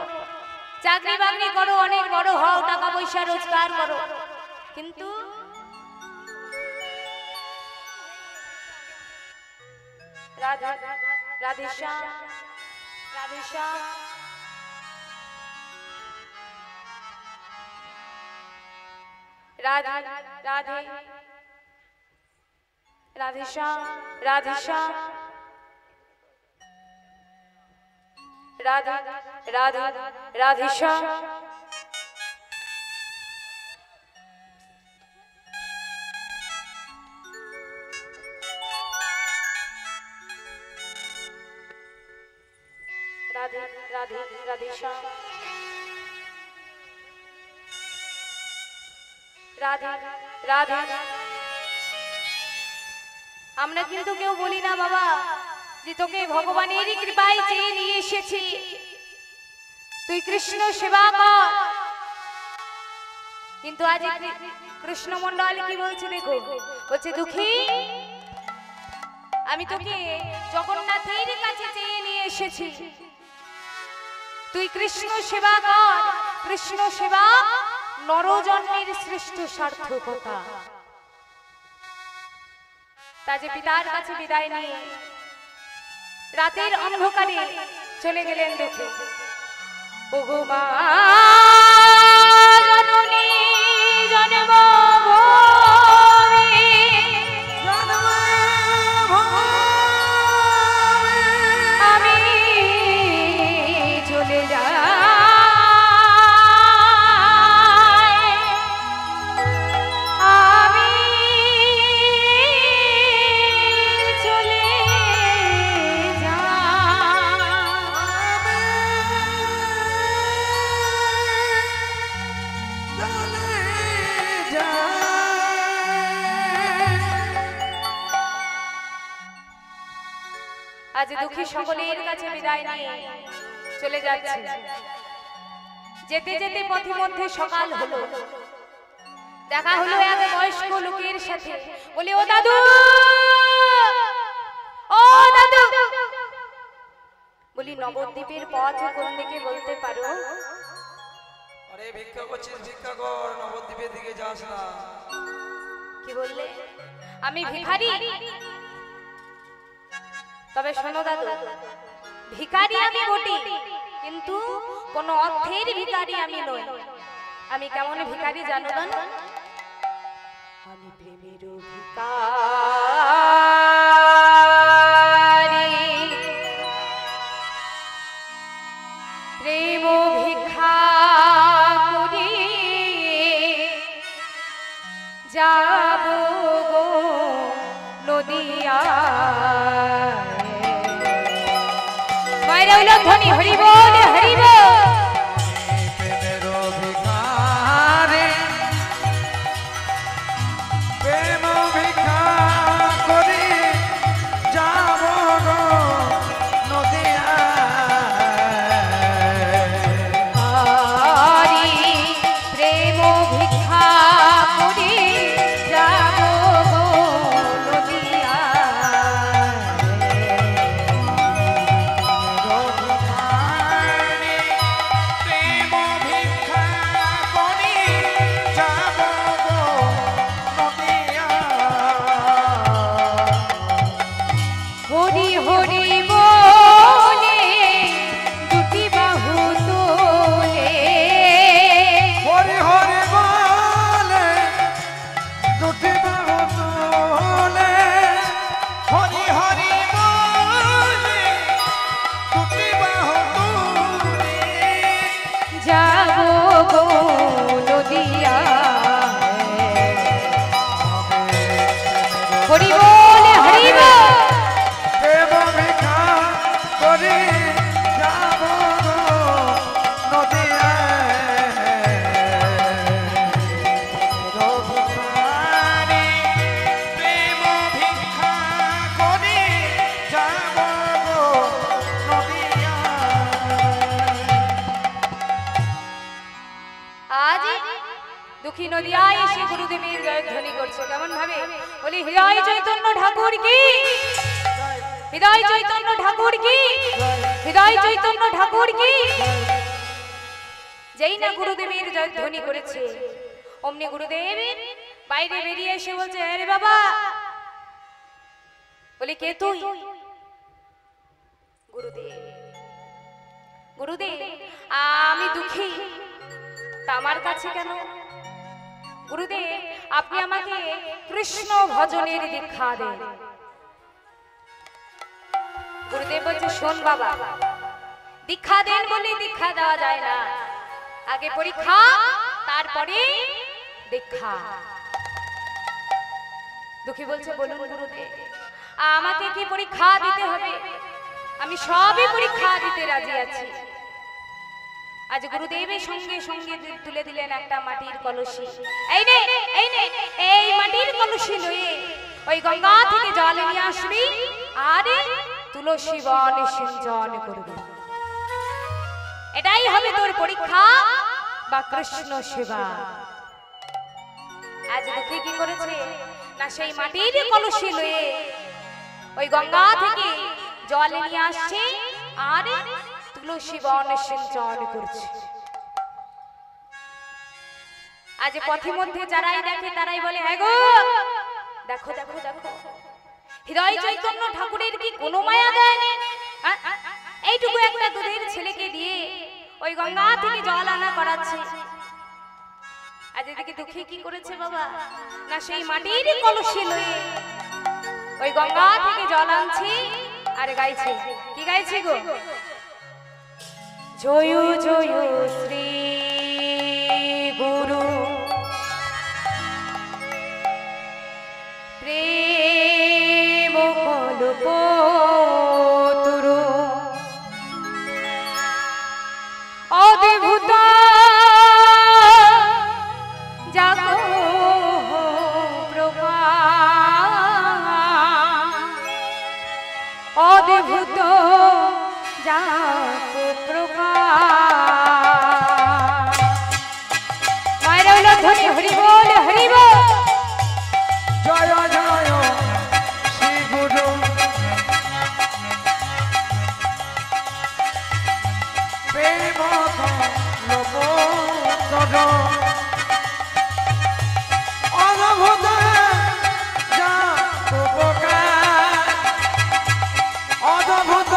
চাকরি বাকরি করো, অনেক বড় হও, টাকা পয়সা রোজগার করো। কিন্তু রাধে রাধেশ্যাম রাধেশ্যাম রাধে রাধে রাধেশ্যাম রাধেশ্যাম রাধে রাধে রাধেশ্যাম রাধে রাধে রাধেশ্যাম রাধে রাধে। আমরা কিন্তু কেউ বলি না বাবা যে তোকে ভগবানের কৃপায় চেয়ে নিয়ে এসেছি, তুই কৃষ্ণ সেবা কর। কিন্তু আজ কৃষ্ণ মন্ডল কি বলছে দেখো, বলছে দুঃখী আমি তোকে জগন্নাথের কাছে চেয়ে নিয়ে এসেছি, তুই কৃষ্ণ সেবা কর। কৃষ্ণ সেবা নরজন্মের শ্রেষ্ঠ সার্থকতা। তা যে পিতার কাছে বিদায় নিয়ে রাতের অন্ধকারে চলে গেলেন দেখে, ওগো মা জননী জন্মভূমি আমি চলে যাই, আমি চলে আজ দুঃখী সকলের কাছে বিদায় নিয়ে চলে যাচ্ছে। যেতে যেতে পথের মধ্যে সকাল হলো, দেখা হলো এক বয়স্ক লোকের সাথে। বলে, ও দাদু, ও দাদু। বলি, নবদ্বীপের পথ কোন দিকে বলতে পারো? আরে ভিক্ষা করছিস, ভিক্ষা কর, নবদ্বীপের দিকে যাস না। কি বললে? আমি ভিখারি? তবে শোনো দাদু, ভিখারি আমি বটি, কিন্তু কোন অর্থের ভিখারি আমি নই। আমি কেমন ভিখারি জানো না? আমি প্রেমের ভিখারি, প্রেম ভিক্ষা করি যাব গো নদিয়া। মায়েরা হইল ধ্বনি হরি বল হরি বল। প্রেমের ভিখারি, প্রেম ভিক্ষা করি যাব গো নদিয়া। হরি প্রেম ভিক্ষা করি যাব গো নদিয়া। প্রেম ভিক্ষা করি যাব গো নদিয়া। হরি হরি বলে দুটি বাহু তোলে, হরি হরি বলে দুটি বাহু তোলে, হরি হরি বলে দুটি বাহু তোলে। যাব গো নদিয়া। হরি বল হরি বল। প্রেম ভিক্ষা করি যাব গো নদিয়া। রঘুমারি প্রেম ভিক্ষা করি যাব গো নদিয়া। আজ দুঃখী নদিয়ায় এসে গুরুদেবের জয়ধ্বনি করছে কেমন ভাবে? বলি হৃদয় চৈতন্য ঠাকুর কি, হৃদয় চৈতন্য ঠাকুর কি, হৃদয় চৈতন্য ঠাকুর কি। যেই না গুরুদেবের জয়ধ্বনি করেছে, অমনি গুরুদেব বাইরে বেরিয়ে এসে বলছে, আরে বাবা। বলি কে তুই? গুরুদেব, গুরুদেব আমি দুঃখী, তা আমার কাছে কেন? গুরুদেব আপনি আমাকে কৃষ্ণ ভজনের দীক্ষা দেন। গুরুদেব বলছে, শোন বাবা, দীক্ষা দেন বলে দীক্ষা দেওয়া যায় না, আগে পরীক্ষা তারপরে দীক্ষা। দুঃখী বলছে, বলুন গুরুদেব আমাকে কি পরীক্ষা দিতে হবে? আমি সবই পরীক্ষা দিতে রাজি আছি। আজ গুরুদেবের সঙ্গে সঙ্গে তুলে দিলেন একটা মাটির কলসি। এই নে এই নে, এই মাটির কলসি লয়ে ওই গঙ্গা থেকে জল নিয়ে আসবি আর তুলসী বন সিঞ্চন করবি। এটাই হবে তোর পরীক্ষা বা কৃষ্ণ সেবা। আজ দুঃখী কি করেছে না, সেই মাটির কলসি লয়ে ওই গঙ্গা থেকে জল নিয়ে আসছে আর তুলসী বন সিঞ্চন করছে। আজ পথে মধ্যে যারাই দেখে তারাই বলে, হ্যাঁ গো দেখো দেখো দেখো, হৃদয় চৈতন্য ঠাকুরের কি কোনো মায়া দেয়নি? এইটুকু একটা দুধের ছেলেকে দিয়ে ওই গঙ্গা থেকে জল আনা করাচ্ছে। আজ এদিকে দুঃখী কি করেছে বাবা না, সেই মাটির কলসি লয়ে ওই গঙ্গা থেকে জল আনছে আর গাইছে। কি গাইছে গো? জয় জয় শ্রী গুরু প্রেম কল্পতরু অদ্ভুত জাগো প্রকাশ, অদ্ভুত জাগো প্রকাশ। মায়ের হলো ধ্বনি হরি বল হরি বল। জয় জয় শ্রী গুরু প্রেম কল্পতরু অদ্ভুত জাগো প্রকাশ, অদ্ভুত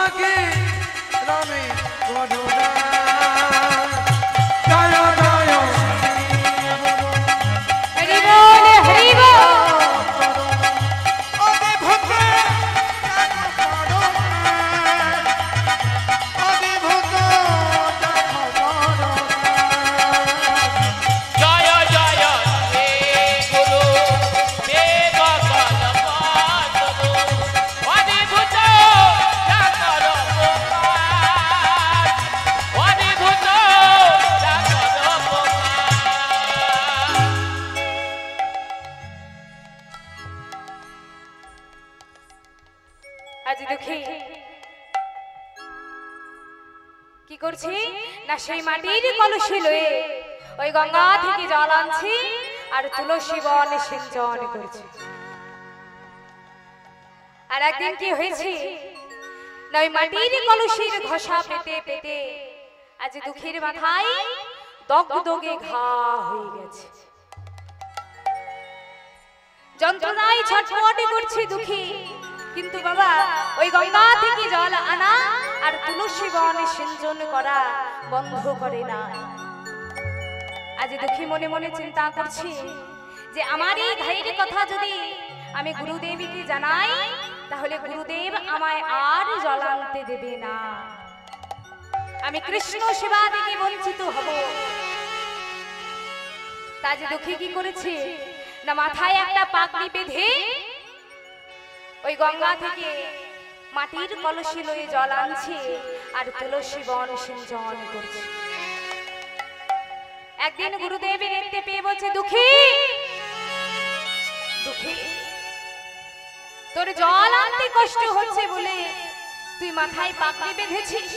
তোমাকে রমে করুণা জয় জয় হরি বল হরি বল ওরে ভক্তে ওরে ভক্ত জয় জয় হে গুরু দেব কলপাত অদ্ভুত চাকর গোপাল অদ্ভুত চাকর গোপাল। আজ দেখি কি করছি না সেই মাটির কলসি লয়ে ওই গঙ্গা থেকে জল আনছি আর তুলসী বন সিঞ্চন করছি। আর একদিন কি হয়েছে না ওই মাটির কলসির ঘষা পেতে পেতে আজ দুঃখীর মাথায় দগদগে ঘা হয়ে গেছে। যন্ত্রণায় ছটফট করছে দুঃখী, কিন্তু বাবা ওই গঙ্গা থেকে জল আনা আর তুলসী বন সিঞ্চন করা বন্ধ করে না। আজ দুঃখী মনে মনে চিন্তা করছি যে আমার এই ঘাইয়ের কথা যদি আমি গুরুদেবকে জানাই তাহলে গুরুদেব আমায় আর জল আনতে দেবে না, আমি কৃষ্ণ সেবা থেকে বঞ্চিত হব। তা যে দুঃখী কি করেছে না মাথায় একটা পাগড়ি বেঁধে ওই গঙ্গা থেকে মাটির কলসি লয়ে জল আনছে আর তুলসী বন সিঞ্চন করছে। একদিন গুরুদেব দেখতে পেয়ে বলছে দুঃখী দুঃখী তোর জল আনতে কষ্ট হচ্ছে বলে তুই মাথায় পাগড়ি বেঁধেছিস।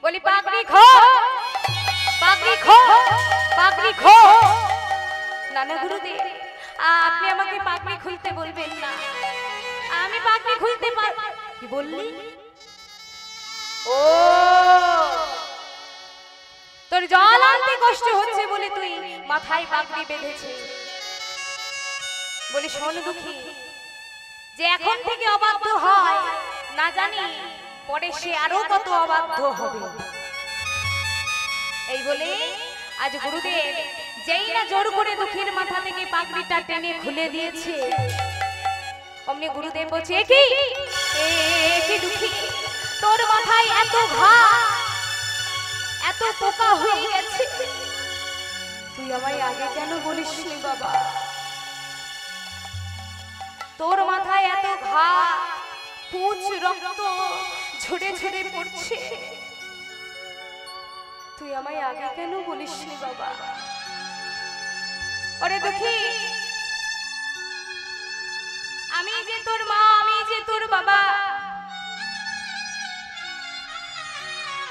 বলি পাগড়ি খো পাগড়ি খো পাগড়ি খো। না না গুরুদেব আপনি আমাকে পাগড়ি খুলতে বলবেন না, আমি পাগড়ি খুলতে পারব। কি বললি? ও তোর জল আনতে কষ্ট হচ্ছে বলে তুই মাথায় পাগড়ি বেঁধেছিস। বলি শোন দুঃখী, যে এখন থেকে অবাধ্য হয় না জানি পরে সে আরো কত অবাধ্য হবে। এই বলে আজ গুরুদেব যেই না জোর করে দুঃখীর মাথা থেকে পাগড়িটা টেনে খুলে দিয়েছে, অমনি গুরুদেব বলছে কি দুঃখী তোর মাথায় এত ঘা এত পোকা হয়ে গেছে, তুই আমায় আগে কেন বলিসনি বাবা? তোর মাথায় এত ঘা পুঁজ রক্ত ঝরে ঝরে পড়ছে, তুই আমায় আগে কেন বলিসনি বাবা? ওরে দুঃখী আমি যে তোর মা আমি যে তোর বাবা,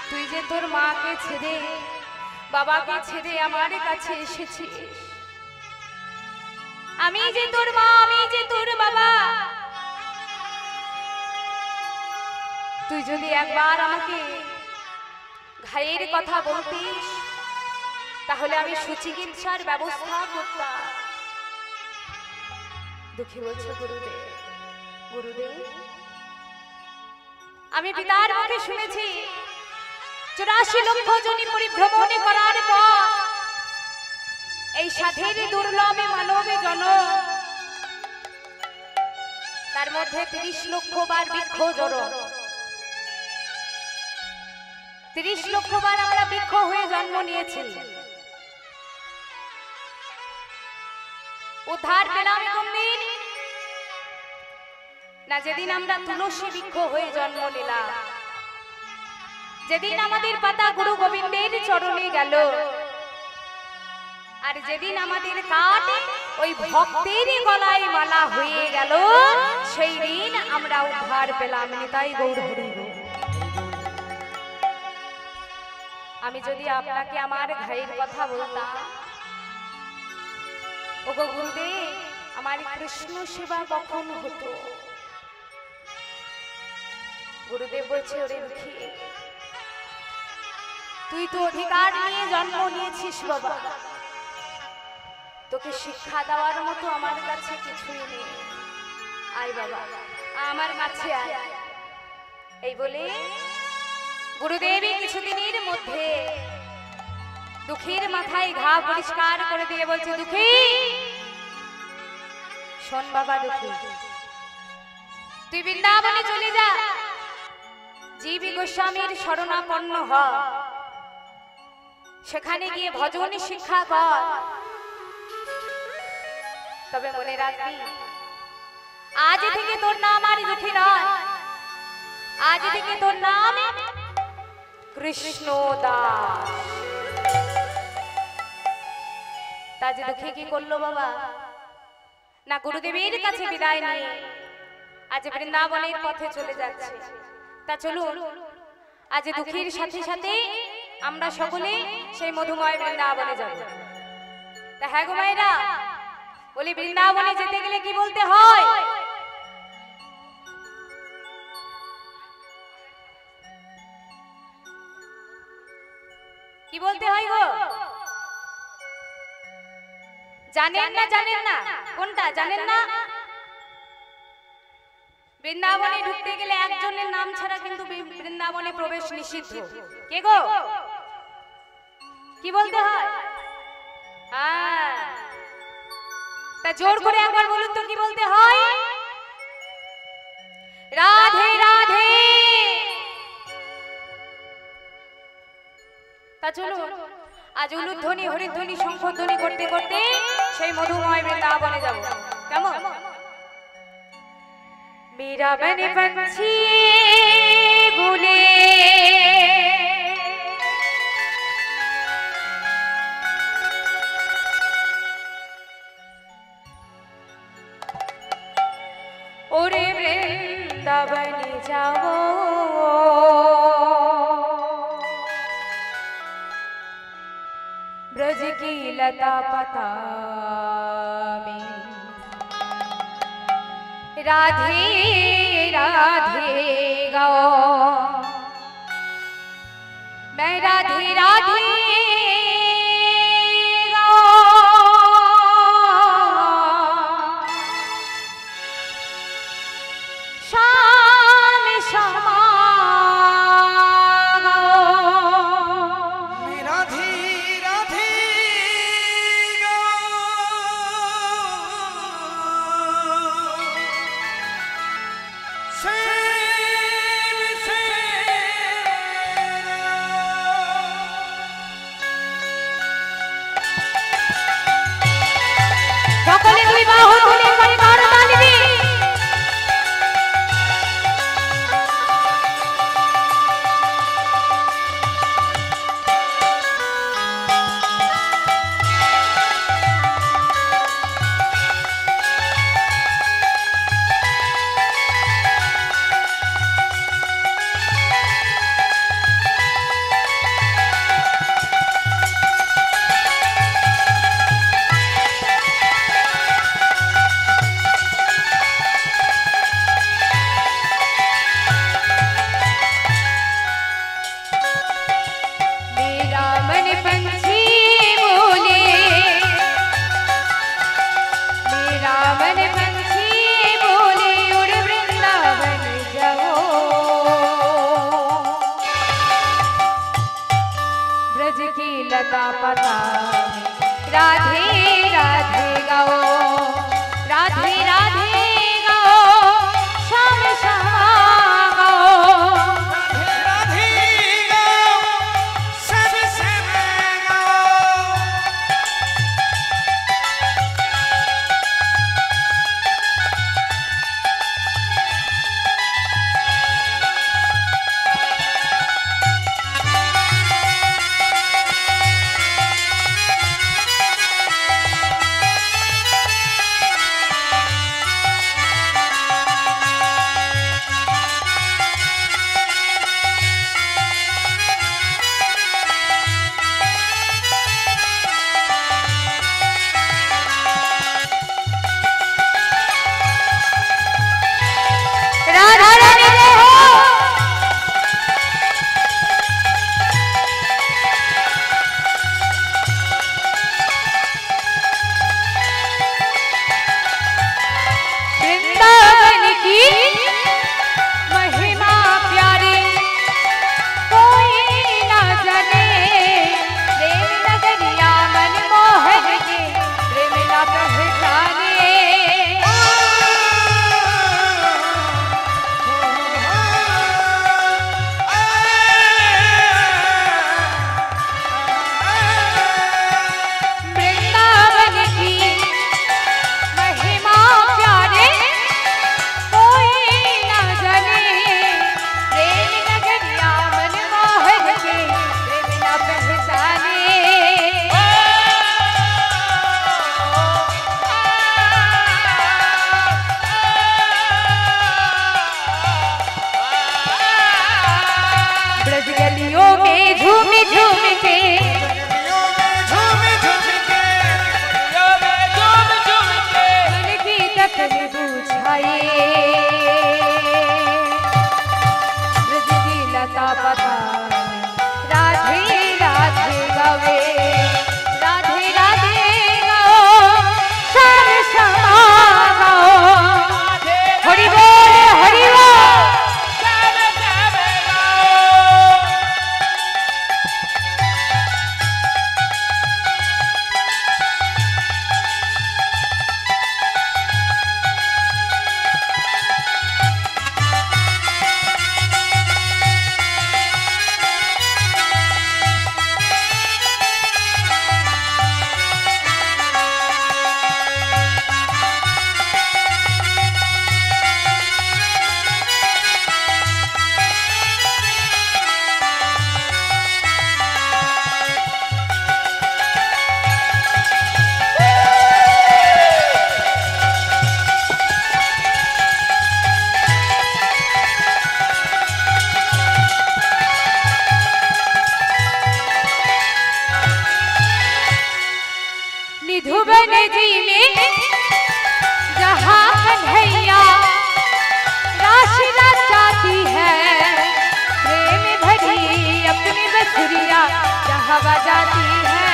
তুই যে তোর মাকে ছেড়ে বাবাকে ছেড়ে আমার কাছে এসেছিস। আমি যে তোর মা আমি যে তোর বাবা, তুই যদি একবার আমাকে ঘায়ের কথা বলতিস তাহলে আমি সুচিকিৎসার ব্যবস্থা করতাম। দুঃখী বলছে গুরুদেব গুরুদেব আমি পিতার মুখে শুনেছি 84 লক্ষ জনি পরিভ্রমণ করার পর এই সাধের দুর্লভে মানবে জন তার মধ্যে 30 লক্ষ বার বৃক্ষ জড়, 30 লক্ষ বার আমরা বৃক্ষ হয়ে জন্ম নিয়েছি। উদ্ধার পেলাম কোনদিন না যেদিন আমরা তুলসী বৃক্ষ হয়ে জন্ম নিলাম, যেদিন আমাদের পাতা গুরু গোবিন্দের চরণে গেল, আর যেদিন আমাদের কাঠ ওই ভক্তের গলায় মালা হয়ে গেল, সেই দিন আমরা উদ্ধার পেলাম। নিতাই গৌর হরি বল। আমি যদি আপনাকে আমার ঘায়ের কথা বলতাম, ওগো গুরুদেব আমার কৃষ্ণ সেবা কখন হতো? গুরুদেব বলছে ওরে দুঃখী তুই তো অধিকার নিয়ে জন্ম নিয়েছিস বাবা, তোকে শিক্ষা দেওয়ার মতো আমার কাছে কিছুই নেই। আয় বাবা আমার কাছে আয়, এই বলে গুরুদেবী কিছুদিনের মধ্যে দুঃখীর মাথায় ঘা পরিষ্কার করে দিয়ে বলছে, দুঃখী শোন বাবা, দুঃখী তুই বৃন্দাবনে চলে যা, জীবী গোস্বামীর শরণাপন্ন হ, সেখানে গিয়ে ভজন শিক্ষা কর। তবে মনে রাখবি, আজ থেকে তোর নাম আর দুঃখী নয়, আজ থেকে তোর নাম কৃষ্ণ দাস। তা যে দুঃখী কি করলো বাবা, না গুরুদেবের কাছে বিদায় নিয়ে আজ বৃন্দাবনের পথে চলে যাচ্ছে। তা চলুন আজ দুঃখীর সাথে সাথে আমরা সকলে সেই মধুময় বৃন্দাবনে যাব। তা হ্যাঁ গো মায়েরা, বলি বৃন্দাবনে যেতে গেলে কি বলতে হয়? কি বলতে হয় গো? জানেন না? জানেন না কোনটা? জানেন না? বৃন্দাবনে ঢুকতে গেলে একজনের নাম ছাড়া কিন্তু বৃন্দাবনে প্রবেশ নিষিদ্ধ। কে গো? কি বলতে হয়? হ্যাঁ, তা জোর করে একবার বলুন তো কি বলতে হয়? রাধে রাধে। তা চলুন আজ উলুধ্বনি হরিধ্বনি শঙ্খধ্বনি করতে করতে সেই মধুময় বৃন্দাবনে যাব। কেমন? मेरा मन पंछी बोले ओरे वृंदावन जाओ, ब्रज की लता पता में राधे राधे गाओ, मैं राधे राधे गाओ, शाम शामा गाओ, मैं राधे राधे সকলে দুই বাহু তুলে করে করতালি দি। लता पता राधे राधे गाओ, राधे राधे गाओ, श्याम श्यामा गाओ, राधे गाओ, सब सब गाओ। अपनी बुझाए ब्रज की लता पता राधे राधे गावे राधे राधे गाओ श्याम श्यामा गाओ हरि बोल हरि बोल श्याम श्याम गाओ निधुवन जी में जहाँ कन्हैया राशि रचाती है प्रेम भरी अपनी बसुरिया जहाँ बजाती है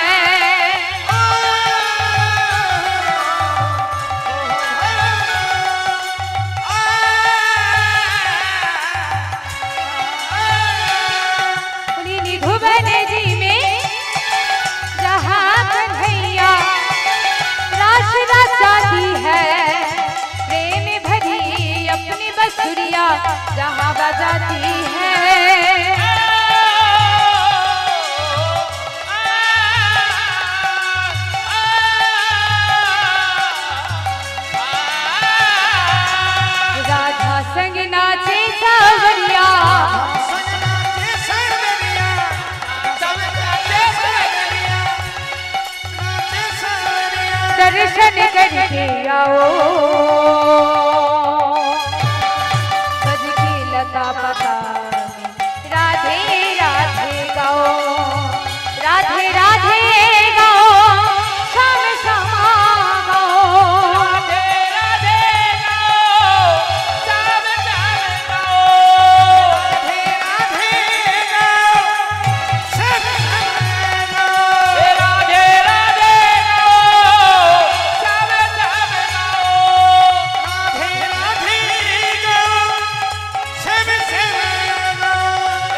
निधुवन जी में जहाँ कन्हैया रचाती है प्रेम भरी अपनी बसुरिया जहाँ बजाती है राधा संग नाचे सावरिया दर्शन करके आओ ब्रज की लता पता राधे राधे गाओ राधे राधे गाओ श्याम श्यामा गाओ राधे राधे गाओ श्याम श्याम गाओ राधे राधे गाओ श्याम श्याम गाओ राधे राधे गाओ श्याम श्याम गाओ राधे राधे गाओ श्याम श्याम गाओ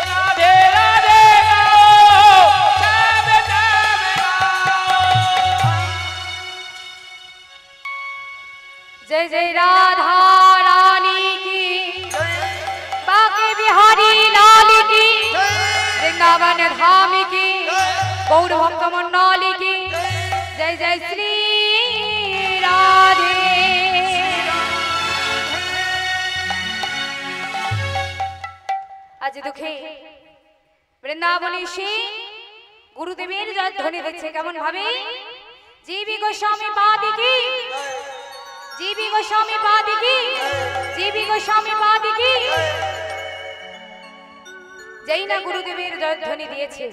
राधे राधे गाओ श्याम श्याम गाओ जय जय राधा रानी की बाके बिहारी लाल की वृंदावन धाम की गौर भक्त मंडल की जय जय श्री राधे आज दुखे বৃন্দাবনে এসে গুরুদেবের জয় ধ্বনি দিচ্ছে কেমন ভাবে জীবী গোস্বামী পাদি কি जीवी गोस्वामी पाद की जीवी गोस्वामी पाद की যেই না গুরুদেবের জয়ধ্বনি দিয়েছে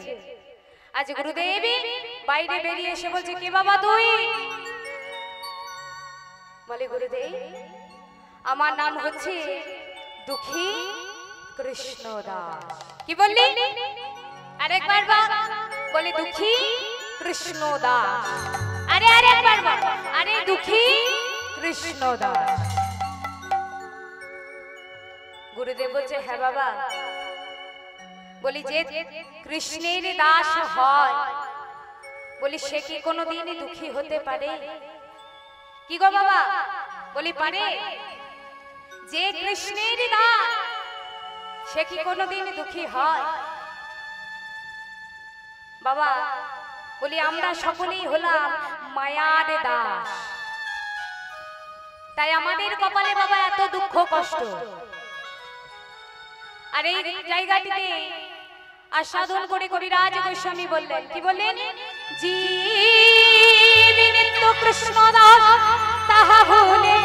আজ গুরুদেব বাইরে বেরিয়ে এসে বলছে কে বাবা তুই বলে গুরুদেব আমার নাম হচ্ছে দুঃখী কৃষ্ণদাস কি বললি আরেকবার বল বলে দুঃখী কৃষ্ণদাস আরে আরেকবার বল আরে দুঃখী কৃষ্ণদাস গুরুদেব বলছে হ্যাঁ বাবা বলি যে কৃষ্ণের দাস হয় বলি সে কি কোনোদিন দুঃখী হতে পারে কি গো বাবা বলি পারে যে কৃষ্ণের দাস সে কি কোনোদিন দুঃখী হয় বাবা বলি আমরা সকলেই হলাম মায়ার দাস তাই আমাদের কপালে বাবা এত দুঃখ কষ্ট আর এই জায়গাটিতে আস্বাদন করে কবিরাজ গোস্বামী বললেন কি বললেন জীবী নিত্য কৃষ্ণ দাস তাহা ভুলে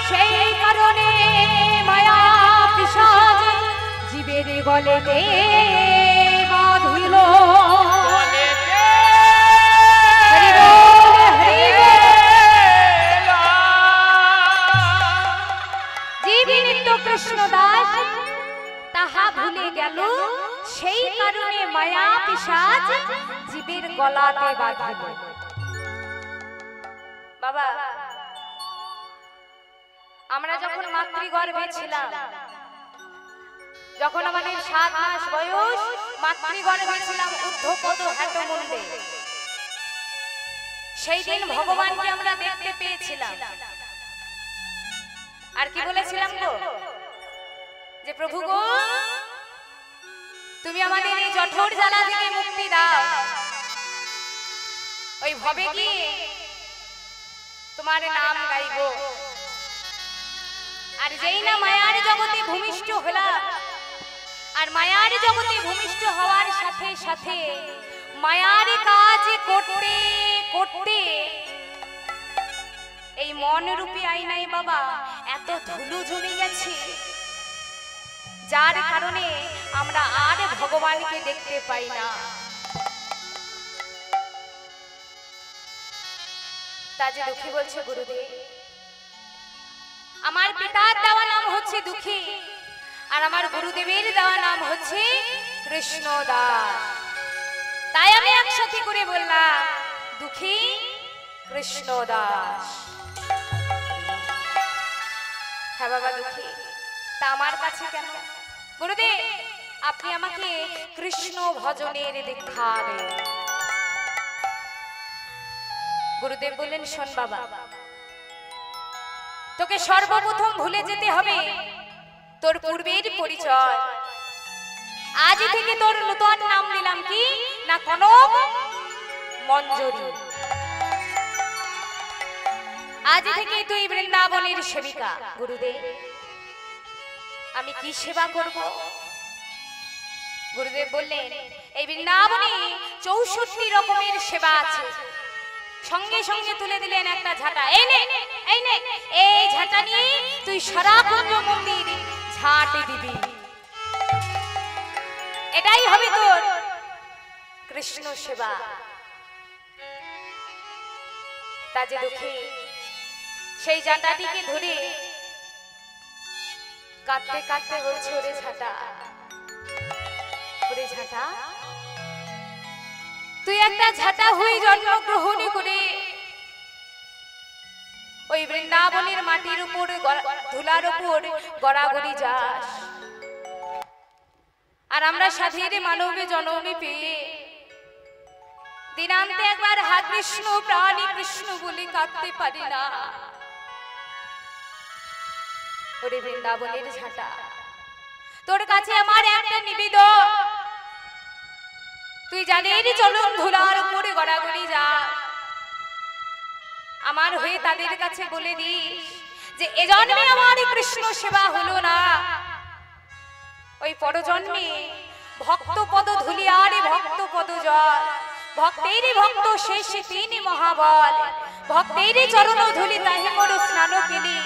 সেই কারণে মায়া পিশাচ জীবের গলেতে বাঁধিল জীবের গলাতে বাঁধিল। বাবা, আমরা যখন মাতৃগর্ভে ছিলাম, যখন আমাদের 7 মাস বয়স, মাতৃগর্ভে ছিলাম ঊর্ধ্বপদ হেঁটমুণ্ডে, সেই দিন ভগবানকে আমরা দেখতে পেয়েছিলাম। আর কি বলেছিলাম গো, যে প্রভু গো, তুমি আমাদের এই জঠর জ্বালা থেকে মুক্তি দাও, ওই ভবে কি তোমার নাম গাইব। আর যেই না মায়ার জগতে ভূমিষ্ঠ হলাম, আর মায়ার জগতে ভূমিষ্ঠ হওয়ার সাথে সাথে মায়ার কাজ করতে করতে এই মন রূপী আয়নায় বাবা এত ধুলো জমে গেছে, যার কারণে আমরা আর ভগবানকে দেখতে পাই না। তাজে দুঃখী বলছে, গুরুদেব আমার পিতার দেওয়া নাম হচ্ছে দুঃখী, আর আমার গুরুদেবের দেওয়া নাম হচ্ছে কৃষ্ণদাস। তাই আমি একসাথে করে বললাম, দুঃখী কৃষ্ণদাস। হ্যাঁ বাবা দুঃখী, তা আমার কাছে কেন? গুরুদেব আপনি আমাকে কৃষ্ণ ভজনের দীক্ষা দেন। গুরুদেব বললেন, শোন বাবা, তোকে সর্বপ্রথম ভুলে যেতে হবে তোর পূর্বের পরিচয়। আজ থেকে তোর নতুন নাম দিলাম কি না, কনক মঞ্জরি। আজ থেকে তুই বৃন্দাবনের সেবিকা। গুরুদেব আমি কি সেবা করব? গুরুদেব বললেন, এই বৃন্দাবনে 64 রকমের সেবা আছে। সঙ্গে সঙ্গে তুলে দিলেন একটা ঝাঁটা, এই নে এই নে, এই ঝাঁটা নিয়ে তুই সারা কুঞ্জ মন্দির ঝাঁট দিবি, এটাই হবে তোর কৃষ্ণ সেবা। তাজে দুঃখী সেই ঝাঁটাটিকে ধরে কাঁদতে কাঁদতে বলছে, ওরে ঝাঁটা, ওরে ঝাঁটা, তুই একটা ঝাঁটা হয়ে জন্মগ্রহণ করে ওই বৃন্দাবনের মাটির উপর ধুলার উপর গড়াগড়ি যাস, আর আমরা সাধের মানবে জনমে পেয়ে দিনান্তে একবার হা কৃষ্ণ প্রাণী কৃষ্ণ বলে কাঁদতে পারি না। ওরে বৃন্দাবনের ঝাঁটা, তোর কাছে আমার একটা নিবেদন, তুই যাদের চরণ ধুলার উপরে গড়াগড়ি যা, আমার হয়ে তাদের কাছে বলে দিস যে এ জন্মে আমার কৃষ্ণ সেবা হলো না, ওই পরজন্মে ভক্ত পদ ধুলি আর ভক্ত পদ জল, ভক্তের ভক্ত শেষ তিনি মহাবল, ভক্তের চরণ ধুলি তাহি মোর স্নান কেলি,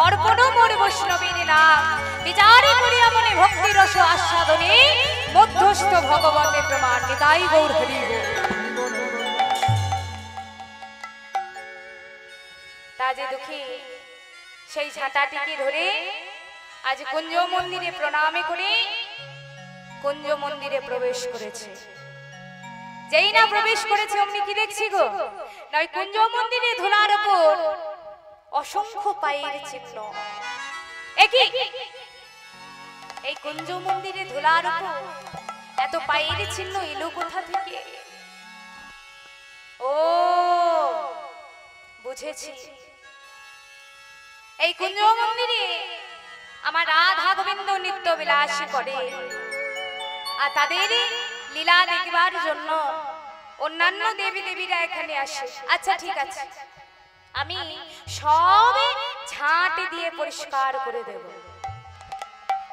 অর্পণ মোর বৈষ্ণবের নাম, বিচারে করিয়া মনে ভক্তি রস আস্বাদনে মধ্যস্থ ভগবতে প্রমাণ। নিতাই গৌর হরি গো। তাজে দুঃখী সেই ঝাঁটাটিকে ধরে আজ কুঞ্জ মন্দিরে প্রণামে করে কুঞ্জ মন্দিরে প্রবেশ করেছে। যেই না প্রবেশ করেছে অমনি কি দেখছি গো, না ওই কুঞ্জ মন্দিরে ধুলার উপর অসংখ্য পায়ের চিহ্ন। এই কুঞ্জ মন্দিরে ধুলার উপর এত পায়ের চিহ্ন এলো কোথা থেকে? ও বুঝেছি, এই কুঞ্জ মন্দিরে আমার রাধা গোবিন্দ নিত্য বিলাসী করে, আর তাদের লীলা দেখবার জন্য অন্যান্য দেবী দেবীরা এখানে আসে। আচ্ছা ঠিক আছে, আমি সব ঝাঁট দিয়ে পরিষ্কার করে দেব।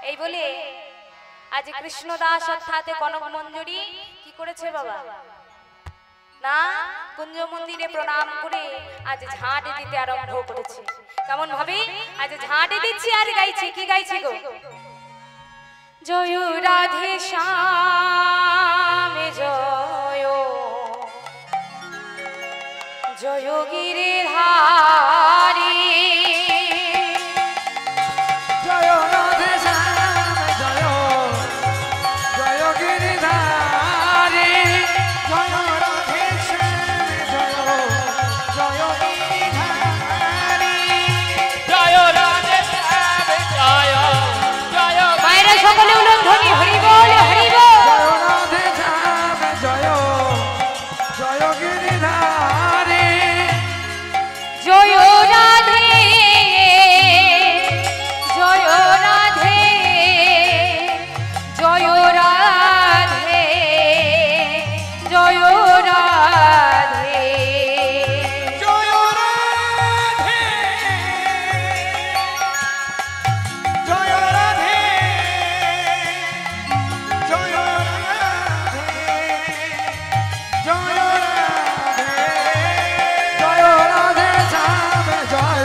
এই বলে আজ কৃষ্ণদাস অর্থাৎ কনক মঞ্জরি কি করেছে বাবা, না কুঞ্জ মন্দিরে প্রণাম করে আজ ঝাঁট দিতে আরম্ভ করেছে। কেমন ভাবে আজ ঝাঁট দিচ্ছি আর গাইছে, কি গাইছে গো? জয় রাধে শ্যাম জয়, জয় গিরিধারী, জয় রাধে শ্যাম জয়, জয় গিরিধারী, জয়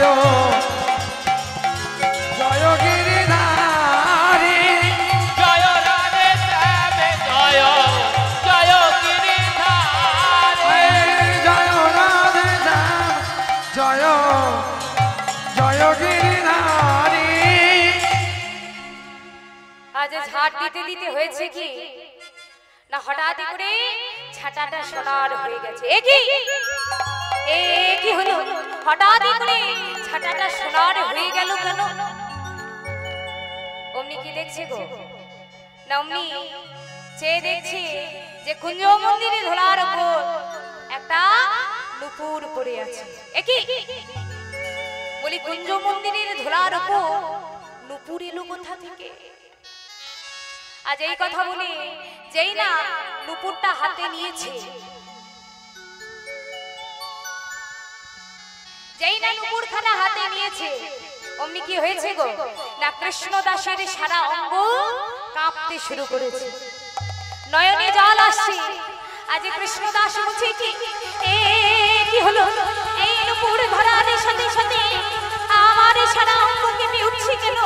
জয় জয় গিরিধারী জয় রাধে শ্যাম জয় জয় গিরিধারী জয় রাধে শ্যাম জয় জয় গিরিধারী। আজ ঝাড় দিতে দিতে হয়েছে কি না হঠাৎ করে ছাটাটা সোনার হয়ে গেছে। এ কি হলো হঠাৎ করে ছাটাটা সোনার হয়ে গেল কেন? অমনি কি দেখছে গো না অমনি চেয়ে দেখছি যে কুঞ্জ মন্দিরে ধরার উপর একটা নুপুর পড়ে আছে। বলি কুঞ্জ মন্দিরের ধরার উপর নুপুর এলো কোথা থেকে? আজ এই কথা বলি যেই না নুপুরটা হাতে নিয়েছে, যেই না নুপুরখানা হাতে নিয়েছে অমনি কি হয়েছে গো না কৃষ্ণ দাসের সারা অঙ্গ কাঁপতে শুরু করেছে, নয়নে জল আসছে। আজ কৃষ্ণ দাস বলছে কি হলো এই নুপুর ধরার সাথে সাথে আমার সারা অঙ্গ কেঁপে উঠছে কেন,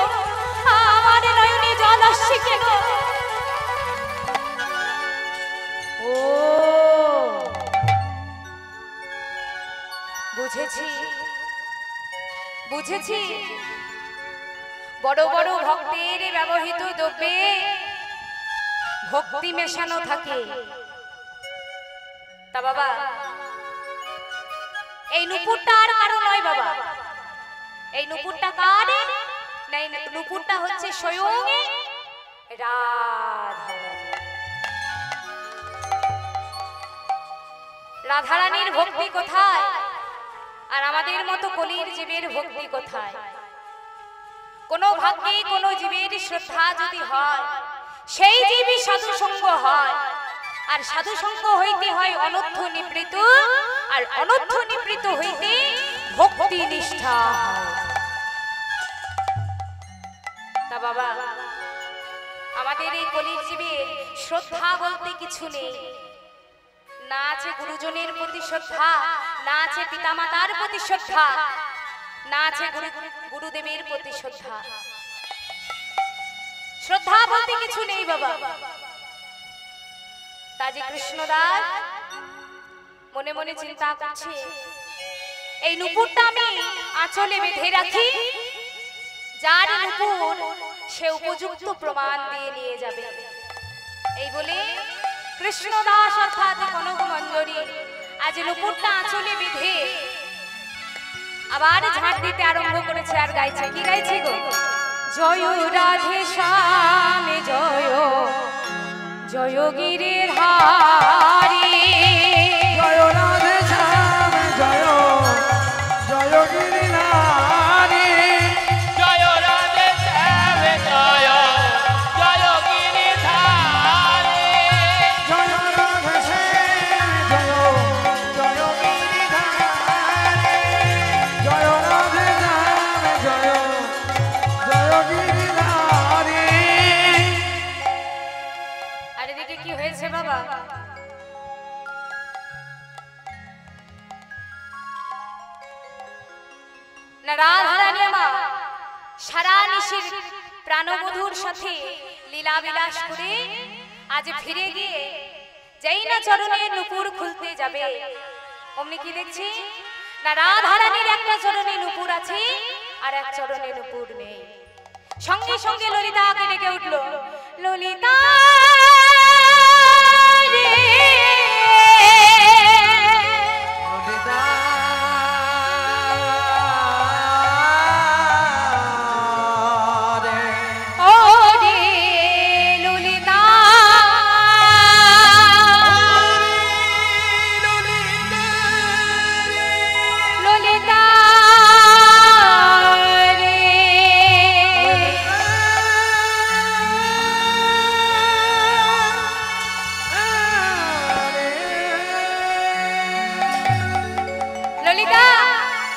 আমার নয়নে জল আসছে কেন? ও বুঝেছি বুঝেছি, বড় বড় ভক্তের ব্যবহৃত দ্রব্যে ভক্তি মেশানো থাকে। তা বাবা এই নুপুরটা আর কারো নয় বাবা, এই নুপুরটা কার? না এই নুপুরটা হচ্ছে স্বয়ং রাধারানীর ভক্তি কোথায় আর আমাদের মতো কলির জীবের ভক্তি কোথায়? কোন ভাগ্যে কোন জীবের শ্রদ্ধা যদি হয় সেই জীবই সাধু সঙ্গ হয়, আর সাধু সঙ্গ হইতে হয় অনর্থ নিবৃত, আর অনর্থ নিবৃত হইতে ভক্তি নিষ্ঠা হয়। তা বাবা আমাদের এই কলির জীবের শ্রদ্ধা বলতে কিছু নেই, না আছে গুরুজনের প্রতি শ্রদ্ধা, না আছে পিতামাতার প্রতি শ্রদ্ধা, না আছে গুরুদেবের প্রতি শ্রদ্ধা। শ্রদ্ধা বলতে কিছু নেই বাবা। তা যে কৃষ্ণদাস মনে মনে চিন্তা করছে এই নুপুরটা আমি আঁচলে বেঁধে রাখি, যার নুপুর সে উপযুক্ত প্রমাণ দিয়ে নিয়ে যাবে। এই বলে কৃষ্ণদাস অর্থাৎ কনক মঞ্জরি আজ নুপুরটা আঁচলে বেঁধে আবার ঝাড় দিতে আরম্ভ করেছে। আর গাইছে, কি গাইছে গো? জয় রাধে শ্যাম জয় জয় গিরিধারী জয় রাধে শ্যাম জয় জয় গিরিধারী জয় রাধে শ্যাম জয় জয় গিরিধারী জয় রাধে শ্যাম জয় জয় গিরিধারী জয় রাধে শ্যাম জয় জয় গিরিধারী। আর এদিকে কি হয়েছে বাবা? না রাধারানী আমার সারা নিশির প্রাণবধূর সাথে লীলা বিলাস করে আজ ফিরে গিয়ে যেই না চরণে নুপুর খুলতে যাবে অমনি কি দেখছি না রাধারানীর একটা চরণে নুপুর আছে আর এক চরণে নুপুর নেই। সঙ্গে সঙ্গে ললিতাকে ডেকে উঠলো, ললিতা রে ললিতা রে ও রে ললিতা ললিতা রে ললিতা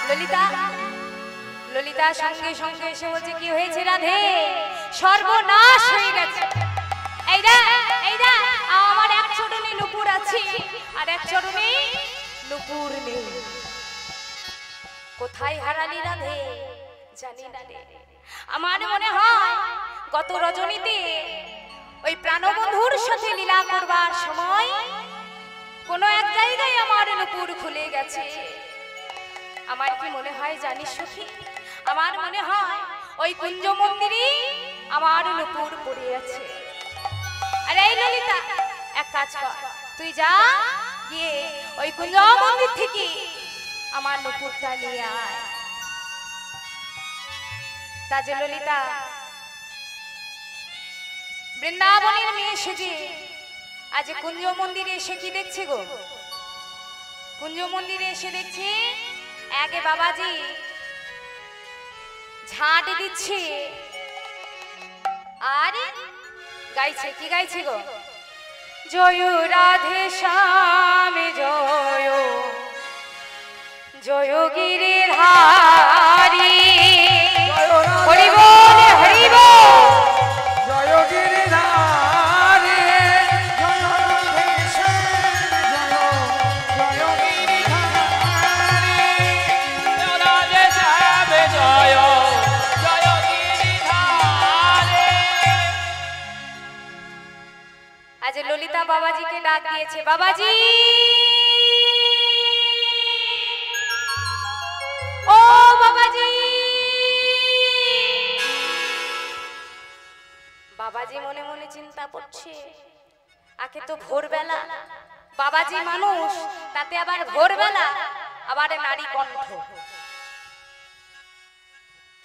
ললিতা ললিতা সঙ্গে সঙ্গে এসে বলছে, কি হয়েছে রাধে? সর্বনাশ হয়ে গেছে। এইটা আমার এক চরণে নুপুর আছে আর এক চরণে নুপুর নেই। কোথায় হারালি রাধে জানি না রে। আমার মনে হয় গত রজনীতে ওই প্রাণবন্ধুর সাথে লীলা করবার সময় কোনো এক জায়গায় আমার নুপুর খুলে গেছে। আমার কি মনে হয় জানিস সখী, আমার মনে হয় ওই কুঞ্জ মন্দিরে আমার নুপুর পড়ে আছে। আরে এই ললিতা, এক কাজ কর, তুই যা গিয়ে ওই কুঞ্জ মন্দির থেকে আমার নুপুরটা নিয়ে আয়। তাজে ললিতা বৃন্দাবনের মেয়ে সেজে আজ কুঞ্জ মন্দিরে এসে কি দেখছি গো? কুঞ্জ মন্দিরে এসে দেখছি আগে বাবাজি ঝাঁট দিচ্ছে আর গাইছে। কি গাইছে গো? জয় রাধে শ্যাম জয় জয় গিরিধারী, হরি বল হরি বল। জয় গিরিধারী, জয় রাধে শ্যাম জয় জয় গিরিধারী। আজ ললিতা বাবাজিকে ডাক দিয়েছে, বাবাজি ও বাবাজি। বাবাজি মনে মনে চিন্তা করছে, আগে তো ভোরবেলা, বাবাজি মানুষ, তাতে আবার ভোরবেলা, আবার নারী কণ্ঠ।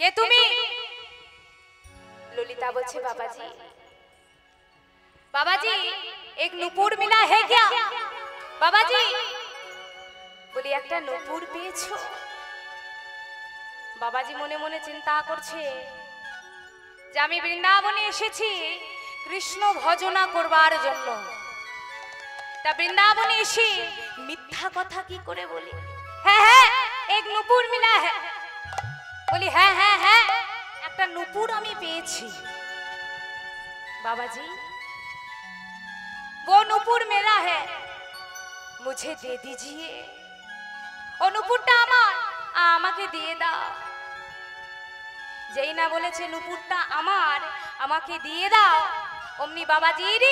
কে তুমি? ললিতা বলছে, বাবাজি बाबाजी एक नुपुर मिला है क्या? बाबाजी बोली একটা নুপুর পেয়েছো? বাবাজি মনে মনে চিন্তা করছে যে আমি বৃন্দাবনে এসেছি কৃষ্ণ ভজনা করবার জন্য, তা বৃন্দাবনে এসে মিথ্যা কথা কি করে বলি? হ্যাঁ হ্যাঁ এক নুপুর মিলা है। বলি হ্যাঁ হ্যাঁ হ্যাঁ একটা নুপুর আমি পেয়েছি। बाबाजी वो नुपुर मेरा है, मुझे दे दीजिए। ओ नुपुरটা আমার, আমাকে দিয়ে দাও। যেই না বলেছে নুপুরটা আমার, আমাকে দিয়ে দাও, অমনি বাবাজির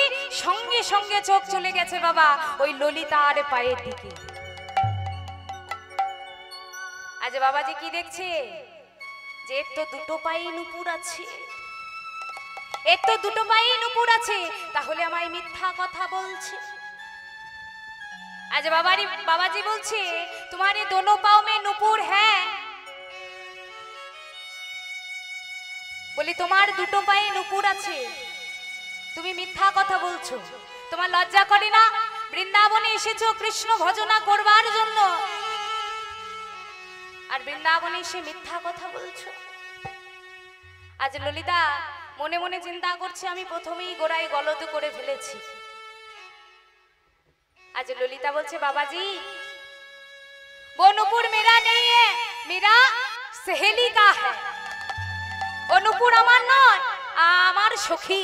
সঙ্গে সঙ্গে চোখ চলে গেছে বাবা ওই ললিতার পায়ের দিকে। আজ বাবাজি কি দেখছে যে এর তো দুটো পায়ে নুপুর আছে, এর তো দুটো পায়ে নুপুর আছে, তাহলে আমায় মিথ্যা কথা বলছে। आज बाबाजी बोलছে तुम्हारे दोनों पाँव में नुपुर है। बोली तुम्हार दुटो पाয়ে নুপুর আছে, তুমি মিথ্যা কথা বলছো। তোমার লজ্জা করে না? বৃন্দাবনে এসেছো কৃষ্ণ ভজনা করবার জন্য, আর বৃন্দাবনে এসে মিথ্যা কথা বলছো। আজ ললিতা মনে মনে চিন্তা করছে আমি প্রথমেই গোড়ায় গলদ করে ফেলেছি। आज ललिता बोलছে बाबाजी वो नुपुर मेरा नहीं है, मेरा सहेली का है। वो नुपुर আমার নয়, আমার সখী।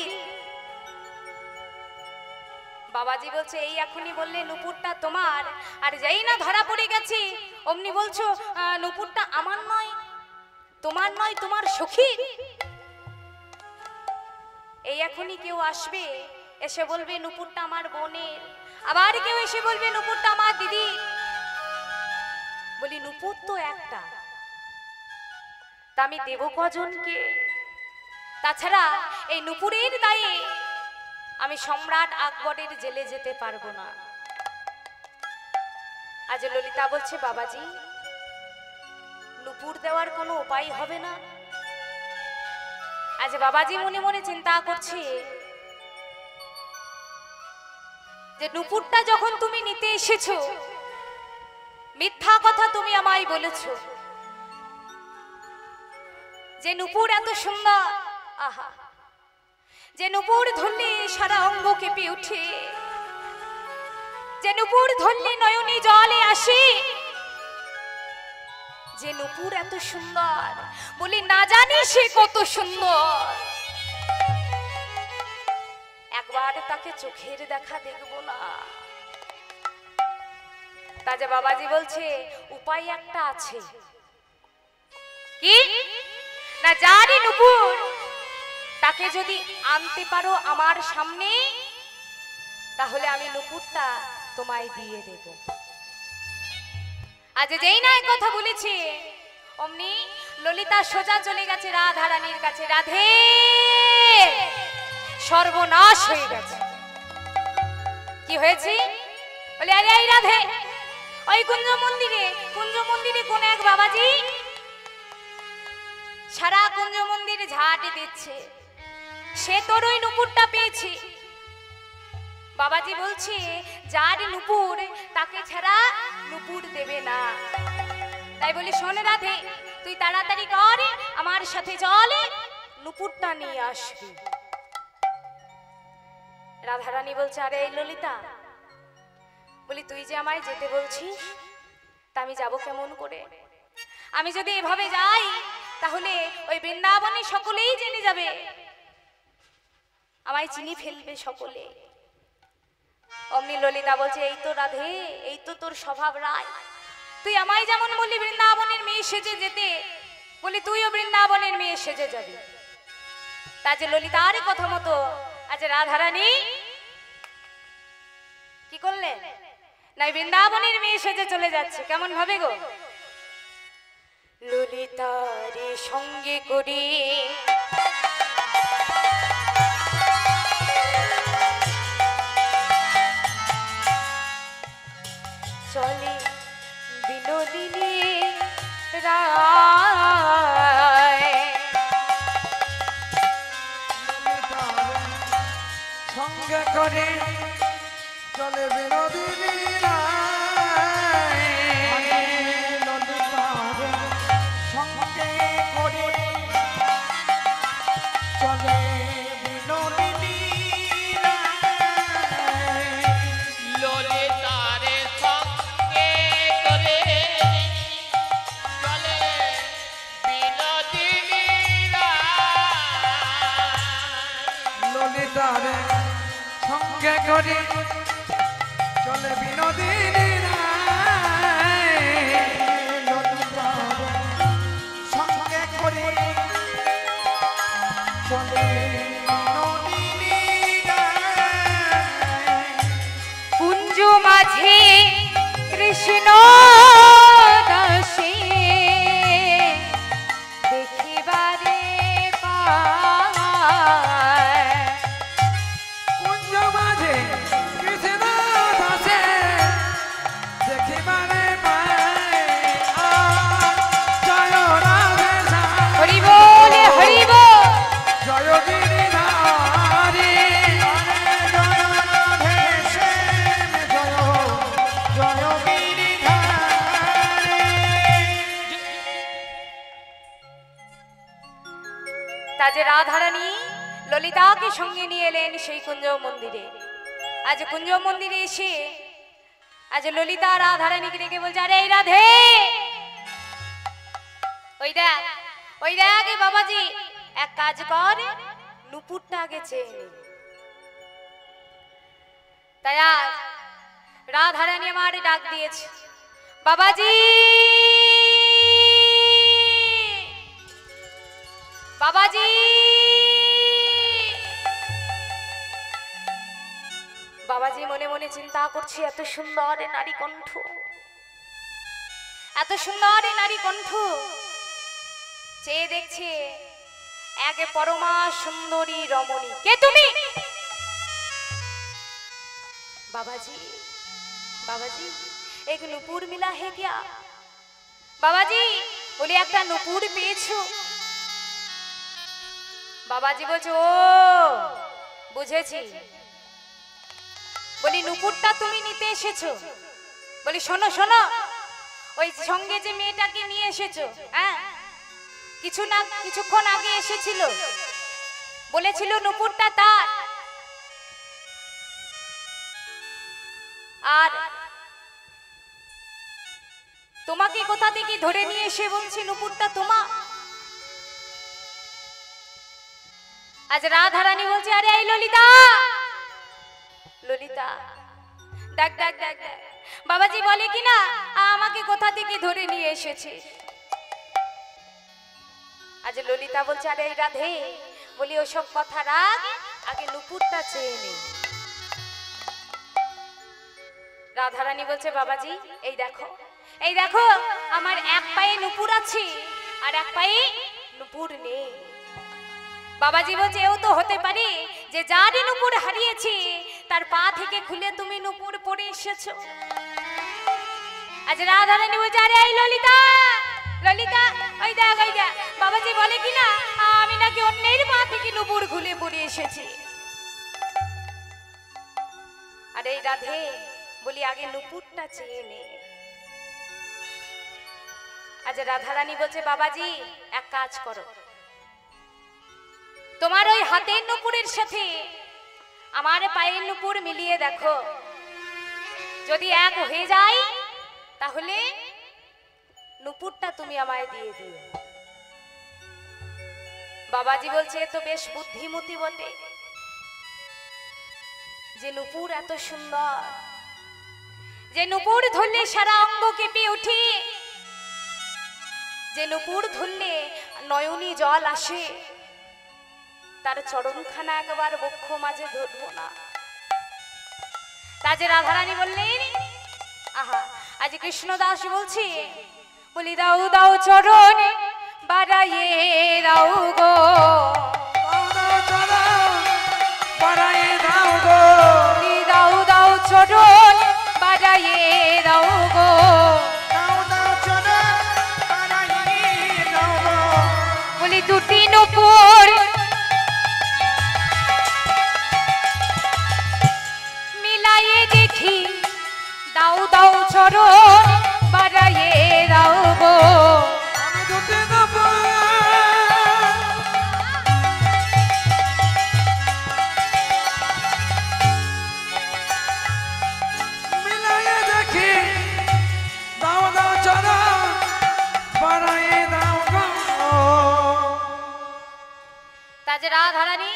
বাবাজি বলছে এই এখনই বললে নুপুরটা তোমার, আর যেই না ধরা পড়ে গেছি অমনি বলছো নুপুরটা আমার নয়, তোমার নয়, তোমার সখী। এই এখনই কেউ আসবে এসে বলবে নুপুরটা আমার বোনের, আবার কেউ এসে বলবে নুপুরটা আমার দিদি। বলি নুপুর তো একটা, তা আমি দেব কজনকে? তাছাড়া এই নুপুরের দায়ে আমি সম্রাট আকবরের জেলে যেতে পারবো না। আজ ললিতা বলছে বাবাজি নুপুর দেওয়ার কোনো উপায় হবে না? আজ বাবাজি মনে মনে চিন্তা করছে যে নুপুরটা যখন তুমি নিতে এসেছো মিথ্যা কথা তুমি আমায় বলেছো, যে নুপুর এত সুন্দর, আহা, যে নুপুর ধরলে সারা অঙ্গ কেঁপে ওঠে, যে নুপুর ধরলে নয়নে জলে আসে, যে নুপুর এত সুন্দর, বলি না জানি সে কত সুন্দর, একবার তাকে চোখের দেখা দেখবো না? তাজা বাবাজি বলছে উপায় একটা আছে। কি না যারই নুপুর তাকে যদি আনতে পারো আমার সামনে, তাহলে আমি নুপুরটা তোমায় দিয়ে দেব। আজ যেই না কথা বলেছি, অমনি ললিতা সোজা চলে গেছে রাধারানীর কাছে। রাধে, সর্বনাশ হয়ে গেছে। কি হয়েছে? বলে আরে এই রাধে, ওই কুঞ্জ মন্দিরে কোন এক বাবাজি সারা কুঞ্জ মন্দিরে ঝাঁট দিচ্ছে, সে তোর ওই নুপুরটা পেয়েছে। বাবাজি বলছে যার নুপুর তাকে ছাড়া নুপুর দেবে না। তাই বলি শোন রাধে, তুই তাড়াতাড়ি কর, আমার সাথে চল, নুপুরটা নিয়ে আসবি। রাধারানী বলছে আরে এই ললিতা, বলি তুই যে আমায় যেতে বলছিস, তা আমি যাব কেমন করে? আমি যদি এভাবে যাই তাহলে ওই বৃন্দাবনে সকলেই জেনে যাবে, আমায় চিনি ফেলবে সকলে। অমনি ললিতা বলছে এই তো রাধে, এই তো তোর স্বভাব রায়, তুই আমায় যেমন বললি বৃন্দাবনের মেয়ে সেজে যেতে, বলি তুইও বৃন্দাবনের মেয়ে সেজে যাবি। তা যে ললিতার কথা মতো আজ রাধারানী কি করলেন না বৃন্দাবনের মেয়ে সেজে চলে যাচ্ছে। কেমন ভাবে গো? ললিতারে সঙ্গে করে চলে বিনোদিনী রায়। সঙ্গে করে চলে বিনোদিনী রায়। ললিতার সঙ্গে করে চলে বিনোদিনী রায়। ললিতারে সঙ্গে করে চলে বিনোদিনী রায়। ললিতার সঙ্গে করে চলে বিনোদিনী রায়। ললিতার সঙ্গে করে চলে বিনোদিনী রায়। কুঞ্জ মাঝে কৃষ্ণ দাসে দেখিবারে পায়। কুঞ্জ মাঝে কৃষ্ণ দাসে দেখিবারে পায়। জয় রাধে শ্যাম, হরি বল হরি বল। জয় গিরিধারী, জয় রাধে শ্যাম, জয় জয় গিরিধারী। তা যে রাধারানী ললিতাকে সঙ্গে নিয়ে এলেন সেই কুঞ্জ মন্দিরে। আজ কুঞ্জ মন্দিরে এসে আজ ললিতা রাধারানীকে ডেকে বলছে আরে এই রাধে, ওই দেখ এই বাবাজি, এক কাজ কর, নুপুরটা আগে চেয়ে নে। তাই আজ রাধারানী আমার ডাক দিয়েছে, বাবাজি বাবাজি। বাবাজি মনে মনে চিন্তা করছে এত সুন্দর নারী কণ্ঠ, এত সুন্দর নারী কণ্ঠ। চেয়ে দেখছে এক পরমা সুন্দরী রমণী। কে তুমি? बाबाजी बाबाजी एक नुपुर मिला है क्या? बाबाजी बोले एक नुपुर पेয়েছো? बाबाजी बोलছে ও বুঝেছি। বলি নুপুরটা তুমি নিতে এসেছো? বলি শোনো শোনো, ওই সঙ্গে যে মেয়েটাকে নিয়ে এসেছো, হ্যাঁ কিছুক্ষণ আগে এসেছিল, বলেছিল নুপুরটা তার, আর তোমাকে কোথা থেকে ধরে নিয়ে এসে বলছি নুপুরটা তোমার। আজ রাধারানী বলছে আরে এই ললিতা ললিতা দেখ দেখ দেখ দেখ, বাবাজি বলে কিনা আমাকে কোথা থেকে ধরে নিয়ে এসেছে। আজ ললিতা বলছে আরে এই রাধে, বলি ওসব কথা রাখ, আগে নুপুরটা চেয়ে নে। রাধারানী বলছে বাবাজি এই দেখো, এই দেখো আমার এক পায়ে নুপুর আছে আর এক পায়ে নুপুর নেই। বাবাজি বলছে এও তো হতে পারে যে যার নুপুর হারিয়েছে তার পা থেকে খুলে তুমি নুপুর পরে এসেছো। আজ রাধারানী বলছে আরে এই ললিতা, ললিতা ওই দেখ, ওই দেখ বাবাজি বলে কিনা আমি নাকি অন্যের পা থেকে নুপুর খুলে পরে এসেছি। আরে এই রাধে, বলি আগে নুপুরটা চেয়ে নে। আজ রাধারানী বলছে বাবাজি এক কাজ করো, তোমার ওই হাতের নুপুরের সাথে আমার পায়ের নুপুর মিলিয়ে দেখো, যদি এক হয়ে যায় তাহলে নুপুরটা তুমি আমায় দিয়ে দিও। বাবাজি বলছে এ তো বেশ বুদ্ধিমতী বটে, যে নুপুর এত সুন্দর, যে নুপুর ধরলে সারা অঙ্গ কেঁপে ওঠে, যে নুপুর ধরলে নয়নী জল আসে, তার চরণখানা একবার বক্ষ মাঝে ধরবো না। তাজে রাধারানী বললেন আহা, আজ কৃষ্ণদাস বলছি, বলি দাও দাও চরণে বাড়াইয়ে দাও গো, বাড়াইয়ে দাও গো, বলি দাও দাও চরণে বাড়াইয়ে দাও গো, দাও দাও চরণ বাড়াইয়ে দাও গো, বলি দুটি নুপুর মিলাইয়ে দেখি, দাও দাও চরণ বাড়াইয়ে দাও গো, আমি দুটি নুপুর মিলাইয়ে দেখি, দাও দাও চরণ বাড়াইয়ে দাও গো। তাজে রাধারানী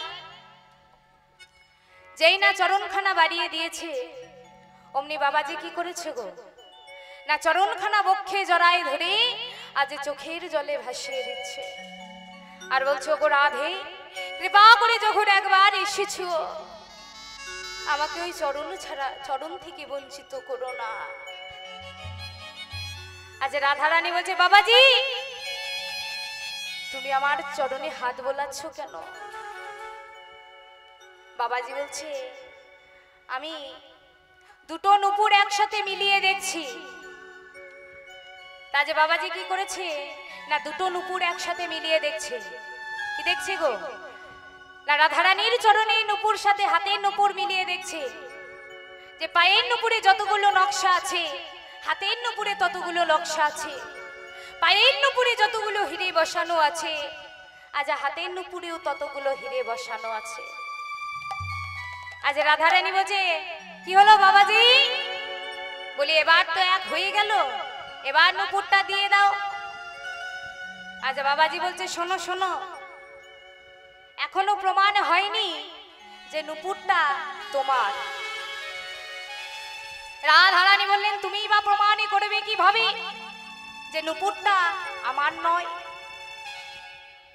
যেই না চরণখানা বাড়িয়ে দিয়েছে, অমনি বাবাজি কি করেছে গো, না চরণখানা বক্ষে জড়ায় ধরে আজ চোখের জলে ভাসিয়ে দিচ্ছে, আর বলছো গো রাধে, কৃপা করে যখন একবার এসেছো আমাকে ওই চরণ ছাড়া, চরণ থেকে বঞ্চিত করো না। আজ রাধারানী বলছে বাবাজি তুমি আমার চরণে হাত বোলাচ্ছ কেন? বাবাজি বলছে আমি দুটো নুপুর একসাথে মিলিয়ে দেখছি। তাজে বাবাজি কি করেছে, না দুটো নুপুর একসাথে মিলিয়ে দেখছে। কি দেখছে গো, না রাধারানীর চরণে নুপুর সাথে হাতের নুপুর মিলিয়ে দেখছে, যে পায়ের নুপুরে যতগুলো নকশা আছে হাতের নুপুরে ততগুলো নকশা আছে, পায়ের নুপুরে যতগুলো হিরে বসানো আছে আজ হাতের নুপুরেও ততগুলো হিরে বসানো আছে। আজ রাধারানী বলছে কি হলো বাবাজি, বলি এবার তো এক হয়ে গেল, এবার নুপুরটা দিয়ে দাও। আজ বাবাজি বলছে শোনো শোনো, এখনো প্রমাণ হয়নি যে নুপুরটা তোমার। রাধারানী বললেন তুমিই বা প্রমাণই করবে কিভাবে যে নুপুরটা আমার নয়?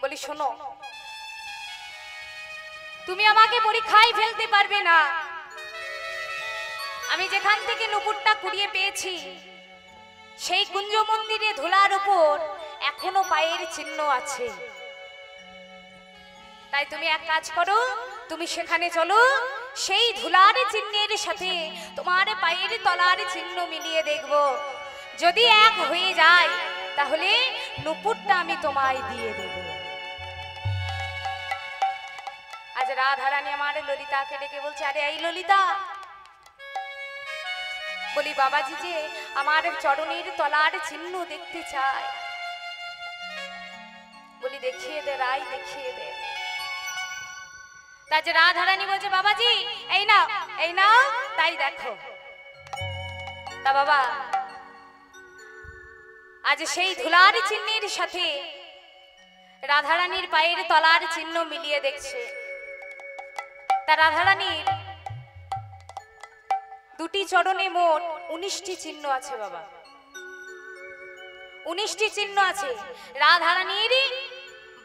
বলি শোনো, তুমি আমাকে পরীক্ষায় ফেলতে পারবে না। আমি যেখান থেকে নুপুরটা কুড়িয়ে পেয়েছি সেই কুঞ্জ মন্দিরে ধুলার উপর এখনো পায়ের চিহ্ন আছে। তাই তুমি এক কাজ করো, তুমি সেখানে চলো, সেই ধুলার চিহ্নের সাথে তোমার পায়ের তলার চিহ্ন মিলিয়ে দেখব, যদি এক হয়ে যায় তাহলে নুপুরটা আমি তোমায় দিয়ে দেব। আজ রাধারানী আমার ললিতাকে ডেকে বলছে আরে এই ললিতা, বলি বাবাজি যে আমার চরণের তলার চিহ্ন দেখতে চায়, বলি দেখিয়ে দে রাই, দেখিয়ে দে। তাই রাধারানী বলছে বাবাজি এই নাও, এই নাও, তাই দেখো। তা বাবা আজ সেই ধুলার চিহ্নের সাথে রাধারানীর পায়ের তলার চিহ্ন মিলিয়ে দেখছে। তা রাধারানীর দুটি চরণে মোট 19টি চিহ্ন আছে বাবা, 19টি চিহ্ন আছে। রাধারানীর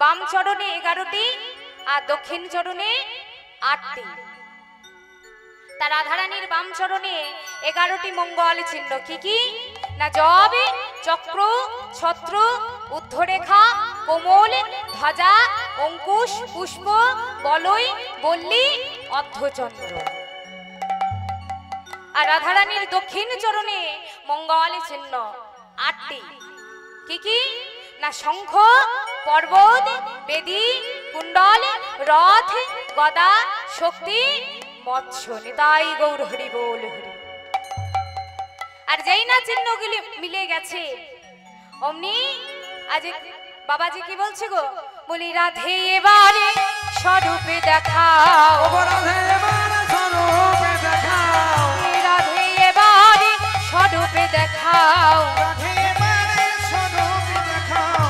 বাম চরণে 11টি আর দক্ষিণ চরণে 8টি। তার রাধারানীর বাম চরণে 11টি মঙ্গল চিহ্ন কি কি না জব, চক্র, ছত্র, ঊর্ধ্বরেখা, কোমল, ধ্বজা, অঙ্কুশ, পুষ্প, বলয়, বল্লী, অর্ধচন্দ্র। আর রাধারানীর দক্ষিণ চরণে মঙ্গল চিহ্ন 8টি কি কি না শঙ্খ, পর্বত, বেদী, কুণ্ডল, রথ, গদা, শক্তি, মৎস্য। নিতাই গৌর হরি বল হরি। আর যেই না চিহ্নগুলি মিলে গেছে অমনি আজ বাবাজি কি বলছে গো, বলি রাধে এবারে স্বরূপে দেখাও, রাধে এবারে স্বরূপে দেখাও, রাধে এবারে স্বরূপে দেখাও, রাধে এবারে স্বরূপে দেখাও,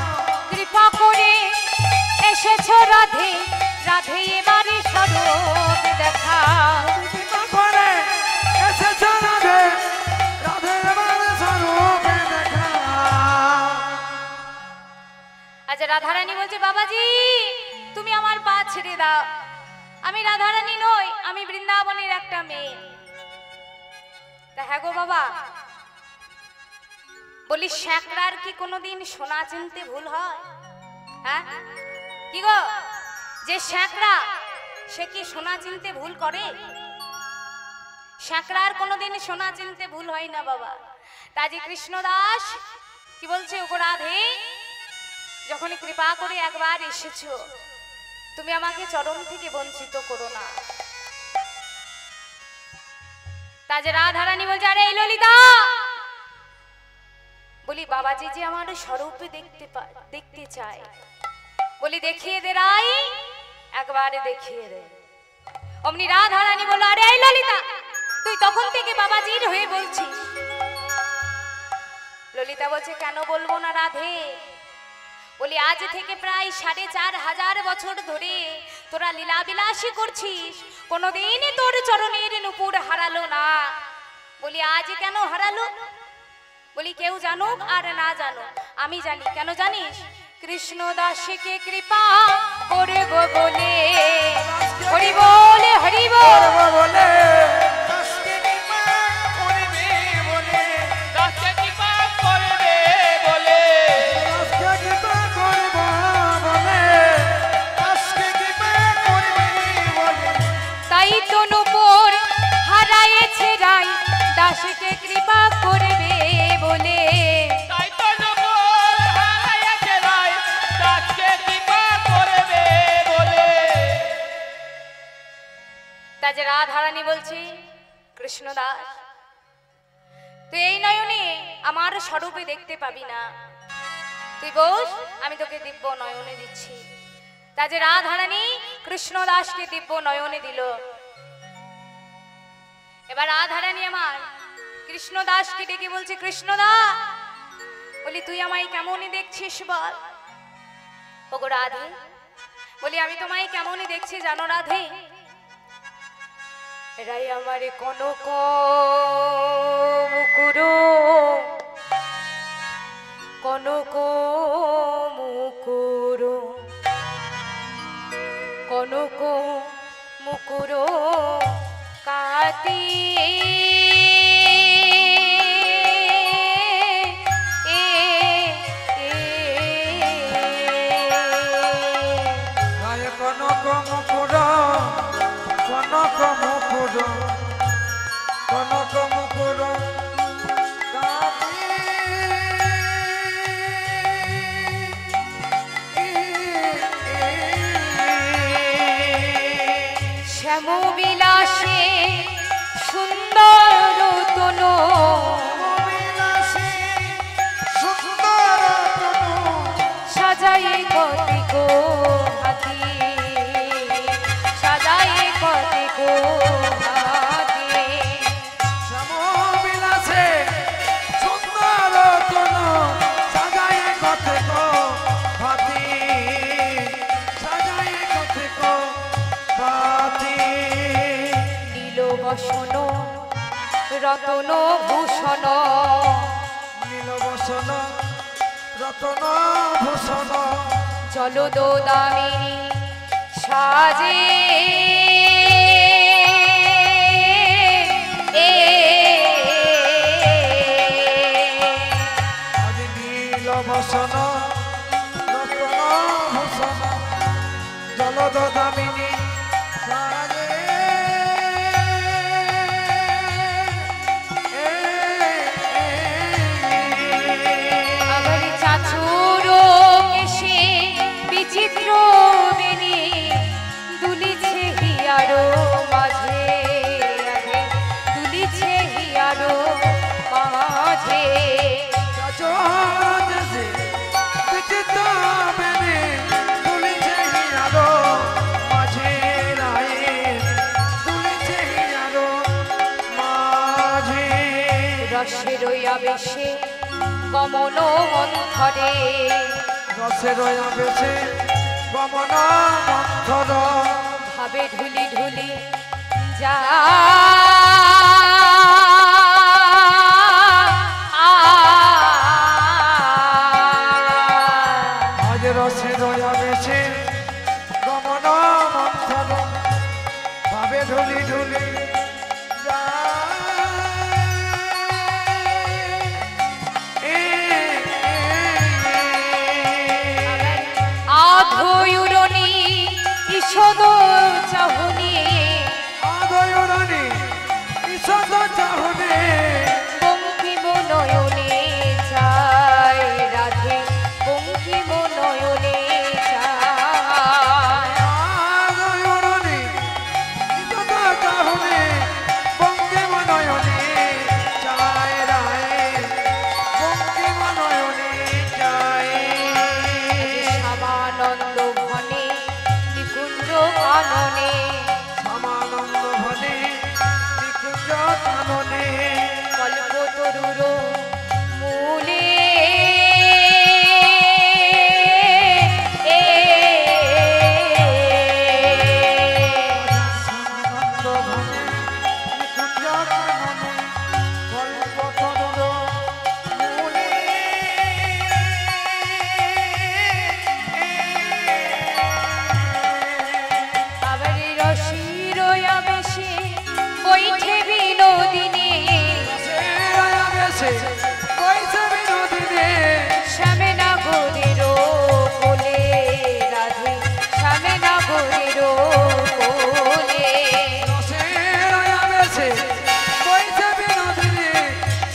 কৃপা করে এসেছো রাধে, রাধে এবারে স্বরূপে দেখাও। কৃপা করে এসেছো রাধে, রাধে এবারে স্বরূপে দেখাও। আচ্ছা রাধারানী বলছে বাবাজি তুমি আমার পা ছেড়ে দাও, আমি রাধারানী নই, আমি বৃন্দাবনের একটা মেয়ে। তা হ্যাঁ গো বাবা, বলি শ্যাকরার কি কোনোদিন সোনা চিনতে ভুল হয়? হ্যাঁ কি গো, যে শ্যাকরা সে কি সোনা চিনতে ভুল করে? শ্যাকরার কোনোদিন সোনা চিনতে ভুল হয় না বাবা। তা যে কৃষ্ণদাস কি বলছে, ওগো রাধে যখন কৃপা করে একবার এসেছো তুমি আমাকে চরণ থেকে বঞ্চিত করো না। তা যে রাধারানী বলছে, আরে এই ললিতা, বলি বাবাজি যে আমার স্বরূপে দেখতে চায়, বলি দেখিয়ে দে রাই, একবারে দেখিয়ে দে। অমনি রাধারানী বলল, আরে এই ললিতা, তুই তখন থেকে বাবাজির হয়ে বলছিস। ললিতা বলছে, কেন বলবো না রাধে, বলি আজ থেকে প্রায় 4500 বছর ধরে তোরা লীলা বিলাসী করছিস, কোনোদিন তোর চরণের নূপুর হারালো না। বলি আজ কেন হারালো? বলি কেউ জানুক আর না জানুক, আমি জানি। কেন জানিস? কৃষ্ণ দাসকে কৃপা করব বলে, হরি বলে হরি বলে, দাসকে কৃপা করবে বলে, দাসকে কৃপা করবে বলে, দাসকে কৃপা করব বলে, দাসকে কৃপা করবে বলে, তাই তো নূপুর হারায়েছে রাই, দাসকে কৃপা করবে বলে। তাই তো নূপুর হারাইয়াছে রায়, দাসকে কৃপা করবে বলে। তা যে রাধারানী বলছে, কৃষ্ণদাস তুই এই নয়নে আমার স্বরূপে দেখতে পাবি না, তুই বস, আমি তোকে দিব্য নয়নে দিচ্ছি। তা যে রাধারানী কৃষ্ণদাসকে দিব্য নয়নে দিল। এবার রাধারানী আমার কৃষ্ণদাসকে ডেকে বলছে, কৃষ্ণদাস, বলি তুই আমায় কেমনই দেখছিস বল। ওগো রাধে, বলি আমি তোমায় কেমনই দেখছি জানো রাধে? রাই আমার কনক মুকুরো, কনক মুকুরো, কনক মুকুরো কাতি রায় কনক মুকুর, কনক মুকুর, কনক মুকুর কাঁদি শ্যাম বিলাসে সুন্দর তনু, অবিলাসী সুন্দর তনু, সাজাই কতিক হাতি, সাজাই কতিক হাতি। শ্যামবিলাসে সুন্দর তনু, সাজায় কতক হাতি, সাজায় কতক হাতি। নীল বসন রতন ভূষণ, নীলবসন রতন ভূষণ, জলদো দামিনী সাজে আজ নীল বসন রতন ভূষণ জলদ দামিনী সাজে আবার চাচুর কেশে বিচিত্র বেনি দুলিছে হিয়ারো মাঝে দুলিছে হিয়ারো মাঝে বিচিত্র বেনি দুলিছে হিয়ারো মাঝে রায়ে দুলিছে হিয়ারো মাঝে রসের আবেশে গমন মন্থরে রসের আবেশে গমন মন্থর ভাবে ঢুলি ঢুলি যা আজ রসের আবেশে গমন মন্থর ভাবে ঢুলি ঢুলি আধয়ুরণী ঈষদ চাহুনি আদয়রানী ঈষদ চাহনে বঙ্কিম নয়নে চায় রাধে বঙ্কিম নয়নে চায় আদয়রানী ঈষদ চাহনে বঙ্কিম নয়নে চায় রায়ে বঙ্কিম নয়নে চায় শ্যামানন্দ ঘনে নিকুঞ্জ কাননে সমানন্দ ভনে নিকুঞ্জ কাননে কল্পতরুর মূলে সমানন্দ ভনে নিকুঞ্জ কাননে কল্পতরুর মূলে আবার রসির আবেশে বৈঠে বিনোদিনী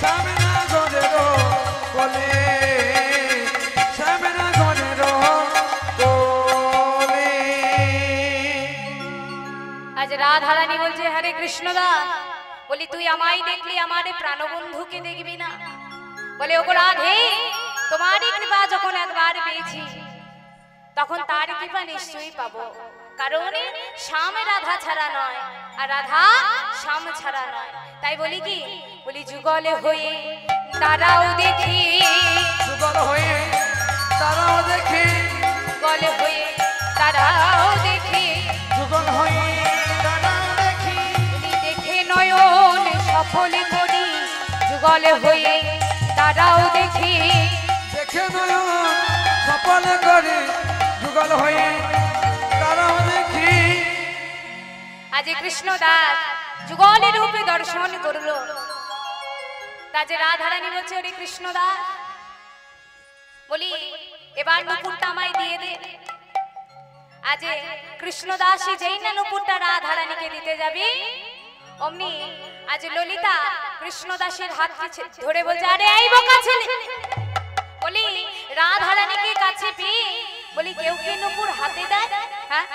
শ্যামে নাগরের কোলে রাধে শ্যামে নাগরের কোলে আজ রাধারানী বলছে হরে কৃষ্ণদা বলি তুই আমায় দেখলি আমার প্রাণবন্ধুকে দেখবি না বলে ওগো রাধে তোমারই কৃপা যখন একবার পেয়েছি তখন তার কৃপা নিশ্চয়ই পাবো কারণ শ্যাম রাধা ছাড়া নয় আর রাধা শ্যাম ছাড়া নয় তাই বলি কি বলি যুগলে হয়ে দাঁড়াও দেখি যুগল হয়ে তারাও দেখি গলে হয়ে দাঁড়াও দেখি যুগল হয়ে তারাও দেখি তুমি দেখে নয়ন সফল করি যুগলে হয়ে দাঁড়াও দেখি দেখে নয়ন সফল করে যুগল হয়ে তারাও দেখি আজ কৃষ্ণদাস যুগলের রূপে দর্শন করলো তাজে রাধারানী বলছে ওরে কৃষ্ণদাস বলি এবার নুপুরটা আমায় দিয়ে দে আজ কৃষ্ণদাসী যেই না নুপুরটা রাধারানীকে দিতে যাবি অমনি আজ ললিতা কৃষ্ণদাসের হাত ধরে বলছে আরে এই বোকা ছেলে বলি রাধারানীকে কাছে পেয়ে বলি কেউ কে নুপুর হাতে দেয় হ্যাঁ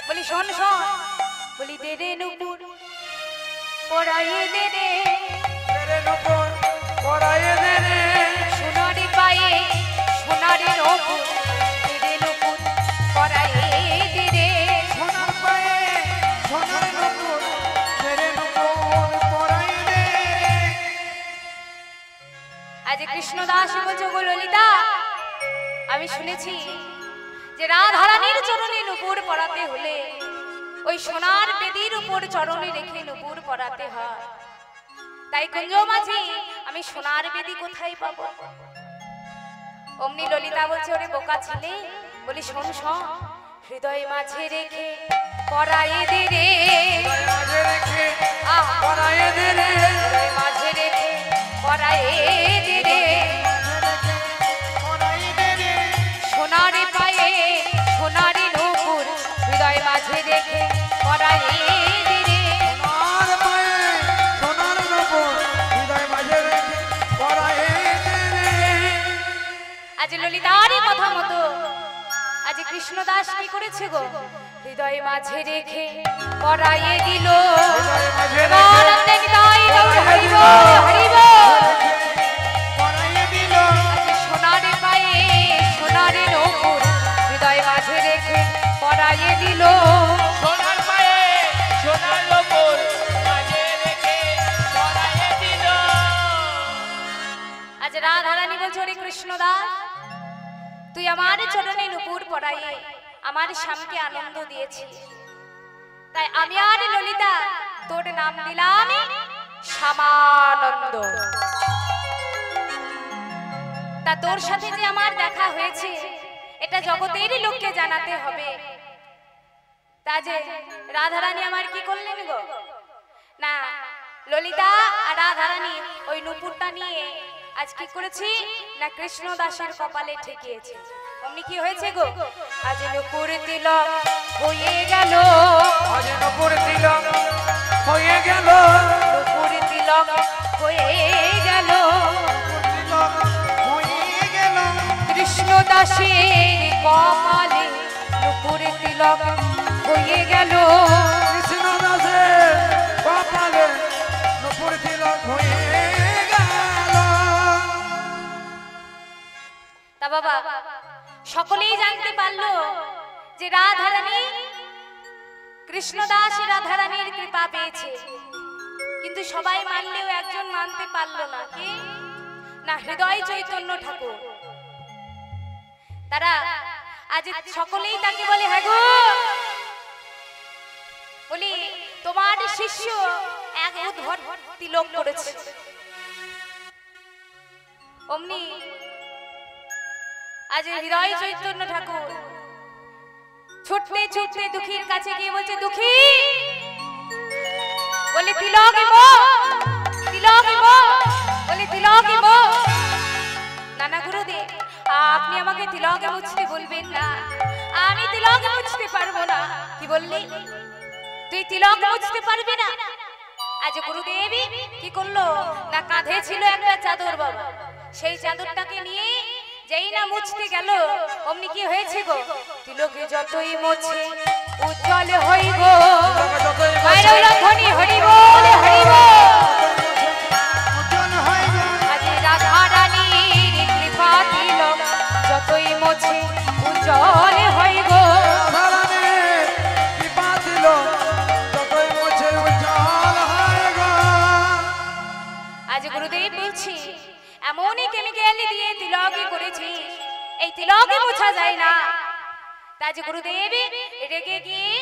বলি শোন শোন বলি দে রে নুপুর পরাইয়ে দে রে তেরে নপুর পরায়ে দে রে সোনারি পায়ে সোনারি নুপুর দে রে নুপুর পরাইয়ে দে রে সোনার পায়ে সোনার নপুর তেরে নপুর পরায়ে দে আজ কৃষ্ণদাস বলছে গো ললিতা আমি শুনেছি যে রাধারানীর চরণে নুপুর পরাতে হলে ওই সোনার বেদির উপর চরণে রেখে নুপুর পরাতে হয় তাই কুঞ্জ মাঝি আমি সোনার বেদি কোথায় পাবো অমনি ললিতা বলছে ওরে বোকা ছেলে বলি শোন শোন, হৃদয় মাঝে রেখে পরায়ে দে রে, হৃদয় মাঝে রেখে আহা, পরায়ে দে রে, হৃদয় মাঝে রেখে পরায়ে দে রে, পরায়ে দে রে, সোনারে পায়ে সোনারে নূপুর, হৃদয় মাঝে রেখে পরায়ে দে রে। সোনার পায়ে সোনার নূপুর, হৃদয় মাঝে রেখে পরায়ে দে রে। আজ ললিতারই কথা মতো আজ কৃষ্ণদাস কি করেছে গো, হৃদয় মাঝে রেখে পরায়ে দিল। হৃদয় মাঝে এবার রেখে আমরা হৃদয় দৌড় হরিব হরিব। পরায়ে দিল, আজ সোনারে পায়ে সোনারে নূপুর, হৃদয় মাঝে রেখে পরায়ে দিল। সোনার পায়ে সোনার নূপুর মাঝে রেখে পরায়ে দিল। আজ রাধারানী বলছে, ওরে কৃষ্ণদাস, তুই আমার চরণে নূপুর পরাইয়ে আমার স্বামীকে আনন্দ দিয়েছিস, তাই আমি আর ললিতা তোর নাম দিলাম শ্যামানন্দ। তা তোর সাথে যে আমার দেখা হয়েছে এটা জগতেরই লোককে জানাতে হবে। তা যে রাধারানী আমার কি করলেন গো, না ললিতা আর রাধারানী ওই নূপুরটা নিয়ে আজ কি করেছি না কৃষ্ণদাসের কপালে ঠেকিয়েছে। অমনি কি হয়েছে গো, আজ নূপুর তিলক হয়ে গেল, আজ নূপুর তিলক হয়ে গেল, নূপুর তিলক হয়ে গেল, নূপুর তিলক হয়ে গেল, কৃষ্ণদাসের কপালে নূপুর তিলক হয়ে গেল। কৃষ্ণ দাসের কপালে নূপুর তিলক হয়ে গেল। তা বাবা সকলেই জানতে পারলো যে রাধারানী কৃষ্ণদাস রাধারানীর কৃপা পেয়েছে, কিন্তু সবাই মানলেও একজন মানতে পারলো না, কি না হৃদয় চৈতন্য ঠাকুর। তারা আজ সকলেই তাকে বলে, হ্যাঁ গো বলি তোমার শিষ্য এক উদ্ভট তিলক করেছে। অমনি আজ হৃদয় চৈতন্য ঠাকুর ছুটতে ছুটতে দুঃখীর কাছে গিয়ে বলছে, দুঃখী বলে তিলক ইমো, তিলক ইমো, বলে তিলক ইমো। নানা গুরুদেব আপনি আমাকে তিলকে মুছতে বলবেন না, আমি তিলকে মুছতে পারবো না। কি বললি তুই তিলক মুছতে পারবি না? আজ গুরুদেব কি করলো না কাঁধে ছিল একটা চাদর বাবা, সেই চাদরটাকে নিয়ে যেই না মুছতে গেল অমনি কি হয়েছে গো, তিলকে যতই মোছে উজ্জ্বল হইব, মায়ের ধ্বনি হরিব হরিব। উজ্জ্বল হয়ে গেল, আজ রাধারানীর কৃপা তিলক যতই মোছে উজ্জ্বল হইব। রাধারানীর কৃপা তিলক যতই মোছে উজ্জ্বল হয়ে গেল। আজ গুরুদেব বলছি এমনই কেমিক্যাল দিয়ে তিলকে করেছি এই তিলকে মোছা যায় না। তাই যে গুরুদেব রেগে গিয়ে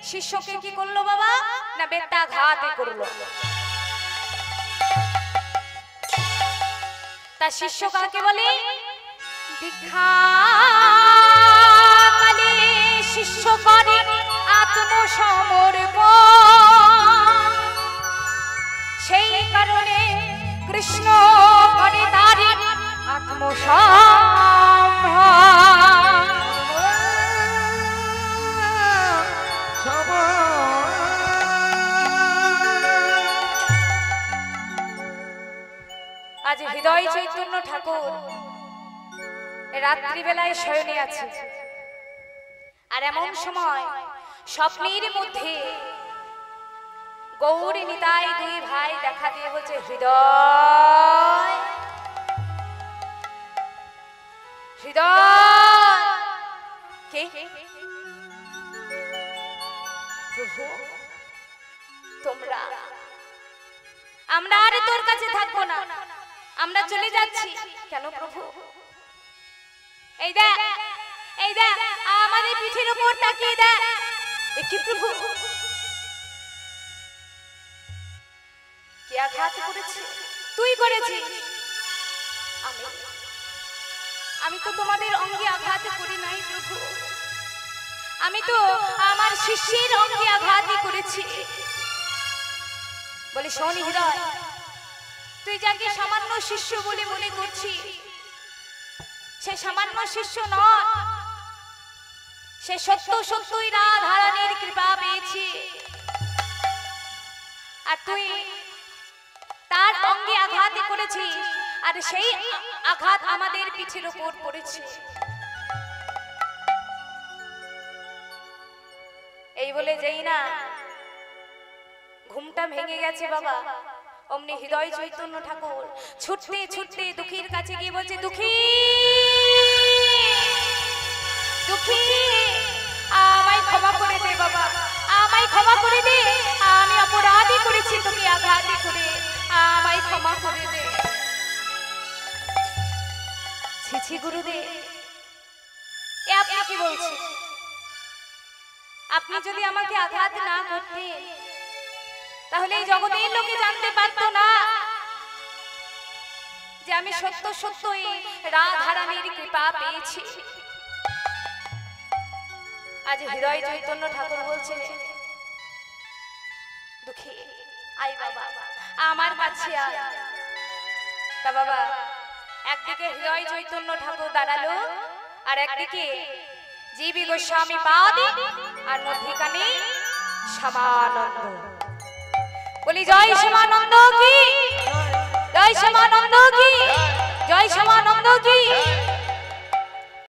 শিষ্যকে কি করলো বাবা না বেত্রাঘাত করলো। তা শিষ্য কাকে বলে, দীক্ষাকালে শিষ্য করে আত্মসমর্পণ, সেই কারণে কৃষ্ণ করে তারি আত্মসম্ভ্রম। আজ হৃদয় চৈতন্য ঠাকুর রাত্রিবেলায় শয়নে আছে, আর এমন সময় স্বপ্নের মধ্যে গৌর নিতাই দুই ভাই দেখা দিয়ে বলছে, হৃদয় হৃদয়। কে? প্রভু তোমরা, আমরা আর তোর কাছে থাকবো না, আমরা চলে যাচ্ছি। কেন প্রভু? এই দেখ এই দেখ আমাদের পিঠের উপর তাকিয়ে দেখ। এ কি প্রভু? কে আঘাত করেছে? তুই করেছিস। আমি আমি তো তোমাদের অঙ্গে আঘাত করি নাই প্রভু, আমি তো আমার শিষ্যের অঙ্গে আঘাতই করেছি। বলে শোন হৃদয়, তুই যাকে সামান্য শিষ্য বলে মনে করছিস, সে সামান্য শিষ্য নয়, সে সত্য সত্যই রাধারানীর কৃপা পেয়েছে। আর তুই তার অঙ্গে আঘাত করেছিস, আর সেই আঘাত আমাদের পিঠের উপর পড়েছে। এই বলে যেই না ঘুমটা ভেঙে গেছে বাবা, অমনি হৃদয় চৈতন্য ঠাকুর ছুটতে ছুটতে দুঃখীর কাছে গিয়ে বলছে, দুঃখী দুঃখী আমায় ক্ষমা করে দে বাবা, আমায় ক্ষমা করে দে, আমি অপরাধী করেছি তোকে আঘাত করে, আমায় ক্ষমা করে দে। ছি গুরুদেব, এ আপনি কি বলছেন? আপনি যদি আমাকে আঘাত না করতেন তাহলে এই জগতের লোকে জানতে পারতো না যে আমি সত্য সত্যই রাধারানীর কৃপা পেয়েছি। আজ হৃদয় চৈতন্য ঠাকুর বলছে, দুঃখী আই বাবা আমার কাছে আয়। তা বাবা, একদিকে হৃদয় চৈতন্য ঠাকুর দাঁড়ালো, আর একদিকে জীবী গোস্বামী পাদ, আর মধ্যিখানে শ্যামানন্দ। বলি জয় শ্যামানন্দ কি, জয় শ্যামানন্দ কি, জয় শ্যামানন্দ কি।